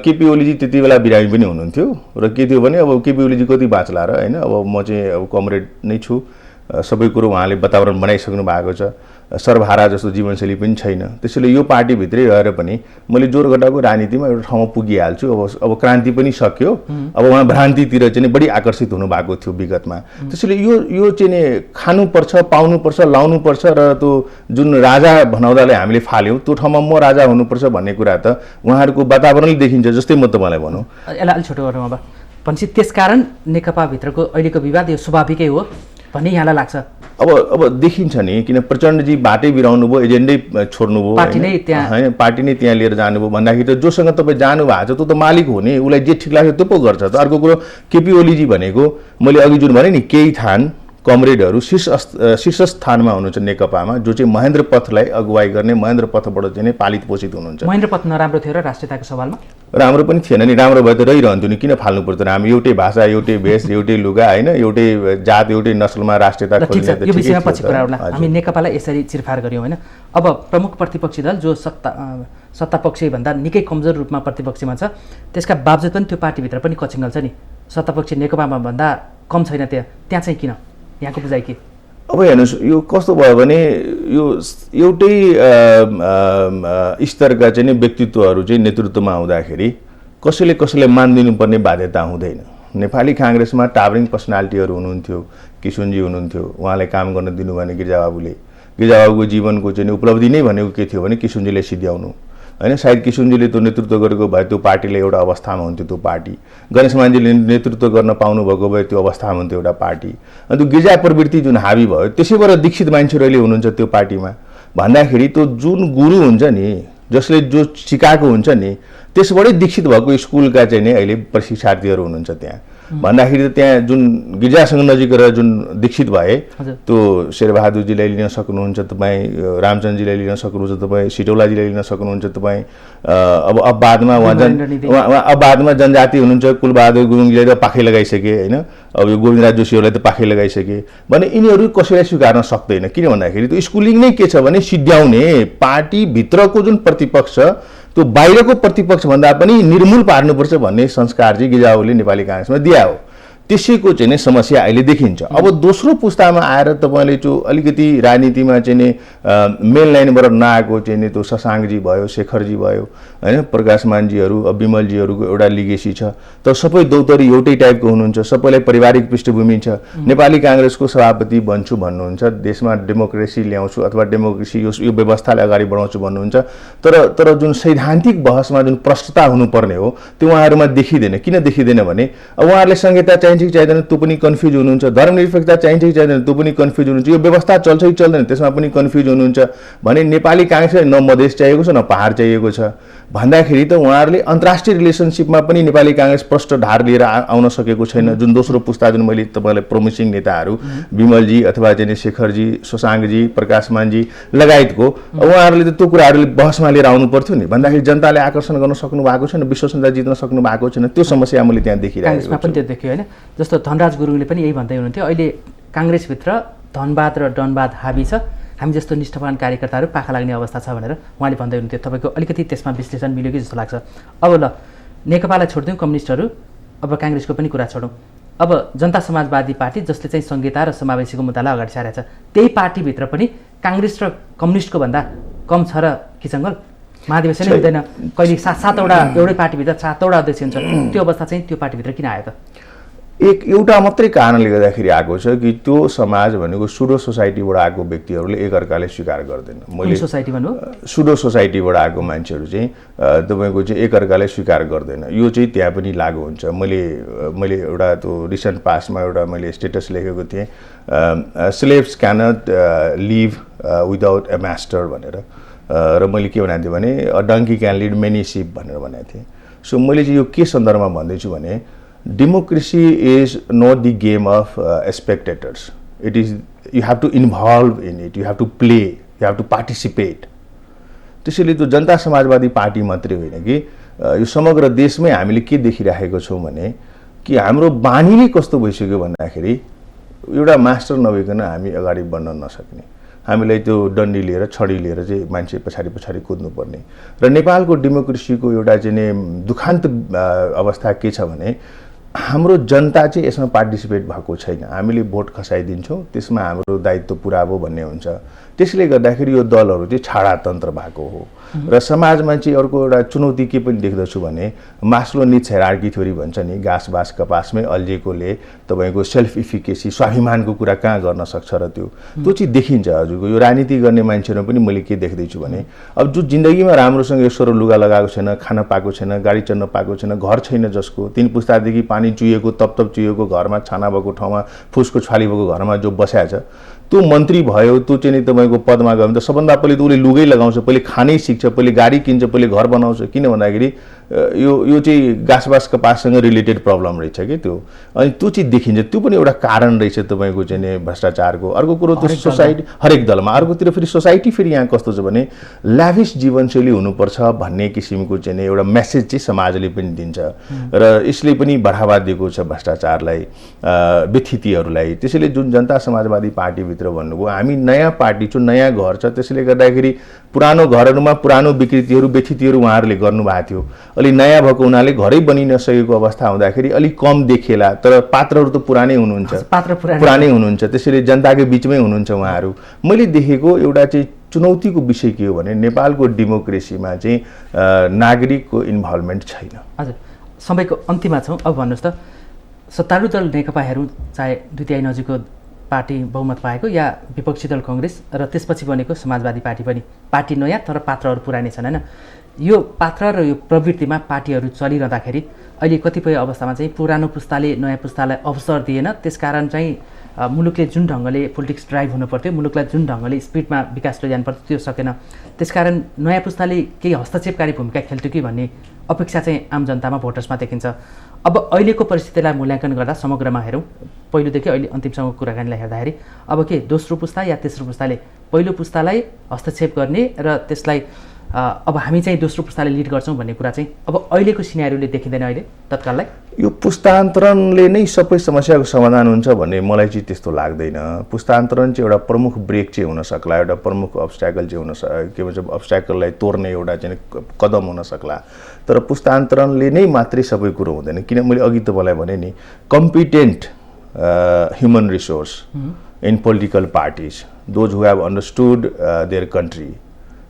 केपी ओलीजी त्यति बेला बिरामी पनि हुनुहुन्थ्यो र के थियो भने अब केपी ओलीजी कति बाँच्ला र होइन, अब म चाहिँ अब कमरेड नै छु, सबै कुरो उहाँले वातावरण बनाइसक्नु भएको छ, सर्वहारा जस्तो जीवनशैली पनि छैन। त्यसैले यो पार्टीभित्रै रहेर पनि मैले जोरगट्टाको राजनीतिमा एउटा ठाउँमा पुगिहाल्छु, अब क्रान्ति पनि सक्यो, अब उहाँ भ्रान्तितिर चाहिँ बढी आकर्षित हुनुभएको थियो विगतमा। त्यसैले यो चाहिँ नि खानुपर्छ, पाउनुपर्छ, लाउनुपर्छ र त्यो जुन राजा भनाउँदाले हामीले फाल्यौँ त्यो ठाउँमा म राजा हुनुपर्छ भन्ने कुरा त उहाँहरूको वातावरणले देखिन्छ। जस्तै म तपाईँलाई भनौँ, यसलाई अलिक छोटो गरौँ अब भनेपछि त्यसकारण नेकपाभित्रको अहिलेको विवाद यो स्वाभाविकै हो भन्ने यहाँलाई लाग्छ? अब देखिन्छ नि, किन प्रचण्डजी बाटै बिराउनु भयो, एजेन्डै छोड्नुभयो, होइन पार्टी नै त्यहाँ लिएर जानुभयो भन्दाखेरि त जोसँग तपाईँ जानु भएको छ त्यो त मालिक हो नि, उसलाई जे ठिक लाग्छ त्यो पो गर्छ त। अर्को कुरो केपी ओलीजी भनेको मैले अघि जुन भने नि केही थान कमरेडहरू शीर्ष स्थानमा हुनुहुन्छ नेकपामा, जो चाहिँ महेन्द्र पथलाई अगुवाई गर्ने, महेन्द्र पथबाट चाहिँ पालित पोषित हुनुहुन्छ। महेन्द्र पथ नराम्रो थियो र राष्ट्रियताको सवालमा? राम्रो पनि थिएन नि, राम्रो भए त रहिरहन्थ्यो नि, किन फाल्नु पर्दैन? हामी एउटै भाषा, एउटै भेष, एउटै लुगा, होइन एउटै जात, एउटै नस्लमा राष्ट्रियता खोज्ने त यो विषयमा पछि कुरा होला। हामी नेकपालाई यसरी चिरफार गर्यौँ होइन। अब प्रमुख प्रतिपक्षी दल जो सत्तापक्षी भन्दा निकै कमजोर रूपमा प्रतिपक्षीमा छ, त्यसका बावजुद पनि त्यो पार्टीभित्र पनि कचिङ्गल छ नि, सत्तापक्षी नेकपामा भन्दा कम छैन त्यहाँ चाहिँ किन? यहाँको बुझाइ के? अब हेर्नुहोस्, यो कस्तो भयो भने यो एउटै स्तरका चाहिँ व्यक्तित्वहरू चाहिँ नेतृत्वमा हुँदाखेरि कसैले मानिदिनुपर्ने बाध्यता हुँदैन। नेपाली काङ्ग्रेसमा टावरिङ पर्सनालिटीहरू हुनुहुन्थ्यो, किशुनजी हुनुहुन्थ्यो, उहाँलाई काम गर्न दिनु भने गिरिजाबाबुको जीवनको चाहिँ उपलब्धि नै भनेको के थियो भने किशुनजीलाई सिध्याउनु, होइन। सायद किशुनजीले त्यो नेतृत्व गरेको भए त्यो पार्टीले एउटा अवस्थामा हुन्थ्यो, त्यो पार्टी गणेश मानजीले नेतृत्व गर्न पाउनुभएको भए त्यो अवस्थामा हुन्थ्यो एउटा पार्टी। अनि त्यो गिरिजा प्रवृत्ति जुन हावी भयो त्यसैबाट दीक्षित मान्छेहरू अहिले हुनुहुन्छ त्यो पार्टीमा भन्दाखेरि त्यो जुन गुरु हुन्छ नि, जसले जो सिकाएको हुन्छ नि, त्यसबाटै दीक्षित भएको स्कुलका चाहिँ नि अहिले प्रशिक्षार्थीहरू हुनुहुन्छ त्यहाँ भन्दाखेरि त त्यहाँ जुन गिरिजासँग नजिक रहेर जुन दीक्षित भए त्यो शेरबहादुरजीलाई लिन सक्नुहुन्छ तपाईँ, रामचन्द्रजीलाई लिन सक्नुहुन्छ तपाईँ, सिटौलाजीलाई लिन सक्नुहुन्छ तपाईँ। अब बादमा जनजाति हुनुहुन्छ, कुलबहादुर गुरुङजीलाई त पाखै लगाइसके, होइन। अब यो गोविन्दराज जोशीहरूलाई त पाखै लगाइसके भने यिनीहरू कसैलाई स्वीकार्न सक्दैन। किन भन्दाखेरि त्यो स्कुलिङ नै के छ भने सिध्याउने, पार्टीभित्रको जुन प्रतिपक्ष त्यो बाहिरको प्रतिपक्ष भन्दा पनि निर्मूल पार्नुपर्छ भन्ने संस्कार चाहिँ गिरिजाबाबुले नेपाली काङ्ग्रेसमा दिया हो। त्यसैको चाहिँ नै समस्या अहिले देखिन्छ। अब दोस्रो पुस्तामा आएर तपाईँले त्यो अलिकति राजनीतिमा चाहिँ नि मेन लाइनबाट नआएको चाहिँ नि त्यो शशाङ्कजी भयो, शेखरजी भयो, होइन, प्रकाशमानजीहरू, विमलजीहरूको एउटा लिगेसी छ। तर सबै दौतरी एउटै टाइपको हुनुहुन्छ, सबैलाई पारिवारिक पृष्ठभूमि छ। नेपाली काङ्ग्रेसको सभापति बन्छु भन्नुहुन्छ, देशमा डेमोक्रेसी ल्याउँछु अथवा डेमोक्रेसी यो व्यवस्थालाई अगाडि बढाउँछु भन्नुहुन्छ, तर जुन सैद्धान्तिक बहसमा जुन प्रष्टता हुनुपर्ने हो त्यो उहाँहरूमा देखिँदैन। किन देखिँदैन भने अब उहाँहरूले संहिता चाहिन्छ कि चाहिँदैन त्यो पनि कन्फ्युज हुनुहुन्छ, धर्मनिरपेक्षता चाहिन्छ कि चाहिँदैन त्यो पनि कन्फ्युज हुनुहुन्छ, यो व्यवस्था चल्छ कि चल्दैन त्यसमा पनि कन्फ्युज हुनुहुन्छ भने नेपाली काङ्ग्रेसलाई न मधेस चाहिएको छ न पहाड चाहिएको छ भन्दाखेरि त उहाँहरूले अन्तर्राष्ट्रिय रिलेसनसिपमा पनि नेपाली काङ्ग्रेस प्रष्ट ढार लिएर आउन सकेको छैन। जुन दोस्रो पुस्ता जुन मैले तपाईँलाई प्रमिसिङ नेताहरू विमलजी अथवा चाहिँ शेखरजी, शशाङ्कजी, प्रकाशमानजी लगायतको उहाँहरूले त त्यो कुराहरूले बहसमा लिएर आउनु पर्थ्यो नि भन्दाखेरि जनताले आकर्षण गर्न सक्नु भएको छैन, विश्वसनीयता जित्न सक्नु भएको छैन। त्यो समस्या मैले त्यहाँ देखिरहेको छु। पनि त्यो देख्यो होइन। जस्तो धनराज गुरुङले पनि यही भन्दै हुनुहुन्थ्यो, अहिले काङ्ग्रेसभित्र धनवाद र डनवाद हाबी छ, हामी जस्तो निष्ठावान कार्यकर्ताहरू पाखा लाग्ने अवस्था छ भनेर उहाँले भन्दै हुनुहुन्थ्यो। तपाईँको अलिकति त्यसमा विश्लेषण मिल्यो कि जस्तो लाग्छ। अब ल नेकपालाई छोडिदिउँ, कम्युनिस्टहरू अब काङ्ग्रेसको पनि कुरा छोडौँ, अब जनता समाजवादी पार्टी जसले चाहिँ संहिता र समावेशीको मुद्दालाई अगाडि सारेको छ, त्यही पार्टीभित्र पनि काङ्ग्रेस र कम्युनिस्टको भन्दा कम छ र किचङ्गल? महाधिवेशनै हुँदैन, कहिले 7-7वटा एउटै पार्टीभित्र 7वटा अध्यक्ष हुन्छ, त्यो अवस्था चाहिँ त्यो पार्टीभित्र किन आयो त? एउटा मात्रै कारणले गर्दाखेरि आएको छ कि त्यो समाज भनेको सुडो सोसाइटीबाट आएको व्यक्तिहरूले एकअर्काले स्वीकार गर्दैन। मैले सोसाइटी भन्नु सुडो सोसाइटीबाट आएको मान्छेहरू चाहिँ तपाईँको चाहिँ एकअर्काले स्वीकार गर्दैन। यो चाहिँ त्यहाँ पनि लागु हुन्छ। मैले एउटा त्यो रिसेन्ट पास्टमा एउटा मैले स्टेटस लेखेको थिएँ, slaves cannot live without a master भनेर, र मैले के भनेको थिएँ भने a donkey can lead many sheep भनेर भनेको थिएँ। सो मैले चाहिँ यो के सन्दर्भमा भन्दैछु भने democracy is not the game of spectators. It is, you have to involve in it, you have to play, you have to participate. त्यसैले त्यो जनता समाजवादी पार्टी मात्रै होइन कि यो समग्र देशमै हामीले के देखिराखेको छौँ भने कि हाम्रो बानी नै कस्तो भइसक्यो भन्दाखेरि एउटा मास्टर नभइकन हामी अगाडि बढ्न नसक्ने, हामीलाई त्यो डन्डी लिएर छडी लिएर चाहिँ मान्छे पछाडि पछाडि कुद्नुपर्ने। र नेपालको डेमोक्रेसीको एउटा चाहिँ दुखान्त अवस्था के छ भने हाम्रो जनता चाहिँ यसमा पार्टिसिपेट भएको छैन। हामीले भोट खसाइदिन्छौँ, त्यसमा हाम्रो दायित्व पुरा भयो भन्ने हुन्छ। त्यसले गर्दाखेरि यो दलहरू चाहिँ छाडातन्त्र भएको हो। र समाजमा चाहिँ अर्को एउटा चुनौती के पनि देख्दछु भने मास्लो निड्स हायरार्की थ्योरी भन्छ नि, घाँस बाँस कपासमै अल्झेकोले तपाईँको सेल्फ इफिकेसी स्वाभिमानको कुरा कहाँ गर्न सक्छ र त्यो चाहिँ देखिन्छ। हजुरको यो राजनीति गर्ने मान्छेहरू पनि मैले के देख्दैछु भने अब जो जिन्दगीमा राम्रोसँग यसो लुगा लगाएको छैन, खान पाएको छैन, गाडी चढ्न पाएको छैन, घर छैन, जसको 3 पुस्तादेखि पानी चुहिएको तप चुहिएको घरमा, छाना भएको ठाउँमा, फुसको छाली भएको घरमा जो बस्या छ, त्यो मन्त्री भयो, त्यो चाहिँ तपाईँको पदमा गयो भने त सबभन्दा पहिले त उसले लुगै लगाउँछ, पहिले खानै सिक्छ, पहिले गाडी किन्छ, पहिले घर बनाउँछ। किन भन्दाखेरि यो चाहिँ घाँसबास कपाससँग रिलेटेड प्रब्लम रहेछ कि त्यो, अनि त्यो चाहिँ देखिन्छ। त्यो पनि एउटा कारण रहेछ तपाईँको चाहिँ भ्रष्टाचारको। अर्को कुरो त्यो सोसाइटी हरेक दलमा, अर्कोतिर फेरि सोसाइटी फेरि यहाँ कस्तो छ भने ल्याभिस जीवनशैली हुनुपर्छ भन्ने किसिमको चाहिँ एउटा मेसेज चाहिँ समाजले पनि दिन्छ र यसले पनि बढावा दिएको छ भ्रष्टाचारलाई, व्यथितिहरूलाई। त्यसैले जुन जनता समाजवादी पार्टीभित्र भन्नुभयो हामी नयाँ पार्टी छु, नयाँ घर छ, त्यसले गर्दाखेरि पुरानो घरहरूमा पुरानो विकृतिहरू व्यथितिहरू उहाँहरूले गर्नुभएको थियो। अलि नयाँ भएको हुनाले घरै बनि नसकेको अवस्था हुँदाखेरि अलिक कम देखिएला, तर पात्रहरू त पुरानै हुनुहुन्छ, पुरानै हुनुहुन्छ, त्यसैले जनताकै बिचमै हुनुहुन्छ उहाँहरू। मैले देखेको एउटा चाहिँ चुनौतीको विषय के हो भने नेपालको डेमोक्रेसीमा चाहिँ नागरिकको इन्भल्भमेन्ट छैन। हजुर, समयको अन्तिममा छौँ, अब भन्नुहोस् त सत्तारूढ दल नेकपाहरू चाहे द्वितीय नजिकको पार्टी बहुमत पाएको या विपक्षी दल कङ्ग्रेस र त्यसपछि बनेको समाजवादी पार्टी पनि पार्टी नयाँ तर पात्रहरू पुरानै छन् होइन, यो पात्र र यो प्रवृत्तिमा पार्टीहरू चलिरहँदाखेरि अहिले कतिपय अवस्थामा चाहिँ पुरानो पुस्ताले नयाँ पुस्तालाई अवसर दिएन, त्यसकारण चाहिँ मुलुकले जुन ढङ्गले पोलिटिक्स ड्राइभ हुनुपर्थ्यो, मुलुकलाई जुन ढङ्गले स्पिडमा विकास लैजानु पर्थ्यो त्यो सकेन। त्यसकारण नयाँ पुस्ताले केही हस्तक्षेपकारी भूमिका खेल्थ्यो कि भन्ने अपेक्षा चाहिँ आम जनतामा भोटर्समा देखिन्छ। अब अहिलेको परिस्थितिलाई मूल्याङ्कन गर्दा समग्रमा हेरौँ, पहिलोदेखि अहिले अन्तिमसम्म कुराकानीलाई हेर्दाखेरि अब के दोस्रो पुस्ता या तेस्रो पुस्ताले पहिलो पुस्तालाई हस्तक्षेप गर्ने र त्यसलाई अब हामी चाहिँ दोस्रो पुस्ताले लिड गर्छौँ भन्ने कुरा चाहिँ अब अहिलेको सिनारीले देखिँदैन अहिले तत्काललाई? यो पुस्तान्तरणले नै सबै समस्याको समाधान हुन्छ भन्ने मलाई चाहिँ त्यस्तो लाग्दैन। पुस्तान्तरण चाहिँ एउटा प्रमुख ब्रेक चाहिँ हुन सक्ला, एउटा प्रमुख अब्स्ट्याकल चाहिँ के भन्छ अब्स्ट्याकललाई तोड्ने एउटा चाहिँ कदम हुन सक्ला, तर पुस्तान्तरणले नै मात्रै सबै कुरो हुँदैन। किन मैले अघि तपाईँलाई भने नि competent human resource in political parties, those who have understood there country,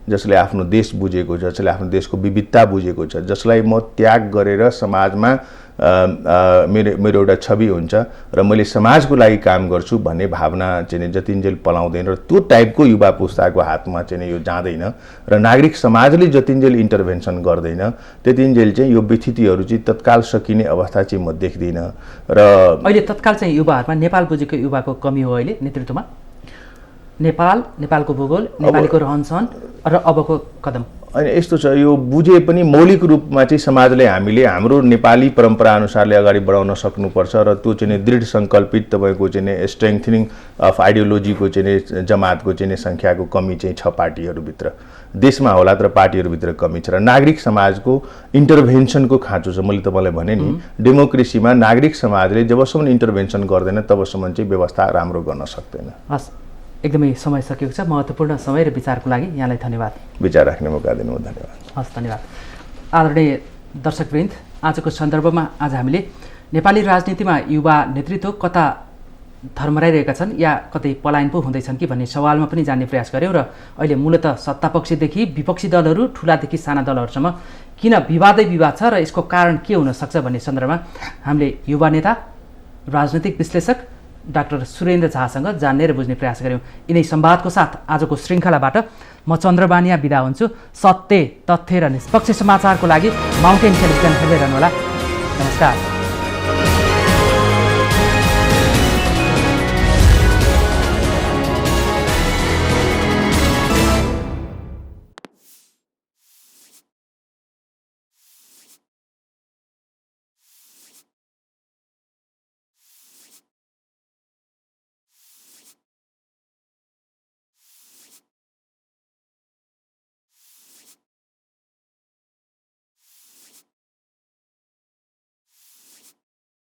जसले आफ्नो देश बुझेको छ, जसले आफ्नो देशको विविधता बुझेको छ, जसलाई म त्याग गरेर समाजमा मेरो एउटा छवि हुन्छ र मैले समाजको लागि काम गर्छु भन्ने भावना चाहिँ जतिन्जेल पलाउँदैन र त्यो टाइपको युवा पुस्ताको हातमा चाहिँ यो जाँदैन र नागरिक समाजले जतिन्जेल इन्टरभेन्सन गर्दैन त्यतिन्जेल चाहिँ यो व्यथितिहरू चाहिँ तत्काल सकिने अवस्था चाहिँ म देख्दिनँ। र अहिले तत्काल चाहिँ युवाहरूमा नेपाल बुझेको युवाको कमी हो अहिले नेतृत्वमा? नेपालको भूगोल, नेपालीको रहनसहन र अबको कदम? अनि यस्तो छ, यो बुझे पनि मौलिक रूपमा चाहिँ समाजले हामीले हाम्रो नेपाली परम्परा अनुसारले अगाडि बढाउन सक्नुपर्छ र त्यो चाहिँ दृढ सङ्कल्पित तपाईँको चाहिँ स्ट्रेङ्थनिङ अफ आइडियोलोजीको चाहिँ जमातको चाहिँ सङ्ख्याको कमी चाहिँ छ पार्टीहरूभित्र, देशमा होला तर पार्टीहरूभित्र कमी छ। र नागरिक समाजको इन्टरभेन्सनको खाँचो छ। मैले तपाईँलाई भने नि डेमोक्रेसीमा नागरिक समाजले जबसम्म इन्टरभेन्सन गर्दैन तबसम्म चाहिँ व्यवस्था राम्रो गर्न सक्दैन। हस्, एकदमै समय सकिएको छ। महत्त्वपूर्ण समय र विचारको लागि यहाँलाई धन्यवाद। विचार राख्ने मौका दिनुभयो, धन्यवाद। हस्, धन्यवाद। आदरणीय दर्शकवृन्द, आजको सन्दर्भमा आज हामीले नेपाली राजनीतिमा युवा नेतृत्व कता धर्मराइरहेका छन् या कतै पलायन पो हुँदैछन् कि भन्ने सवालमा पनि जान्ने प्रयास गऱ्यौँ र अहिले मूलतः सत्तापक्षदेखि विपक्षी दलहरू ठुलादेखि साना दलहरूसम्म किन विवादै विवाद छ र यसको कारण के हुनसक्छ भन्ने सन्दर्भमा हामीले युवा नेता राजनैतिक विश्लेषक डाक्टर सुरेन्द्र झासँग जान्ने र बुझ्ने प्रयास गऱ्यौँ। यिनै संवादको साथ आजको श्रृङ्खलाबाट म चन्द्रबानिया बिदा हुन्छु। सत्य, तथ्य र निष्पक्ष समाचारको लागि माउन्टेन टेलिभिजन हेर्दै रहनुहोला। नमस्कार।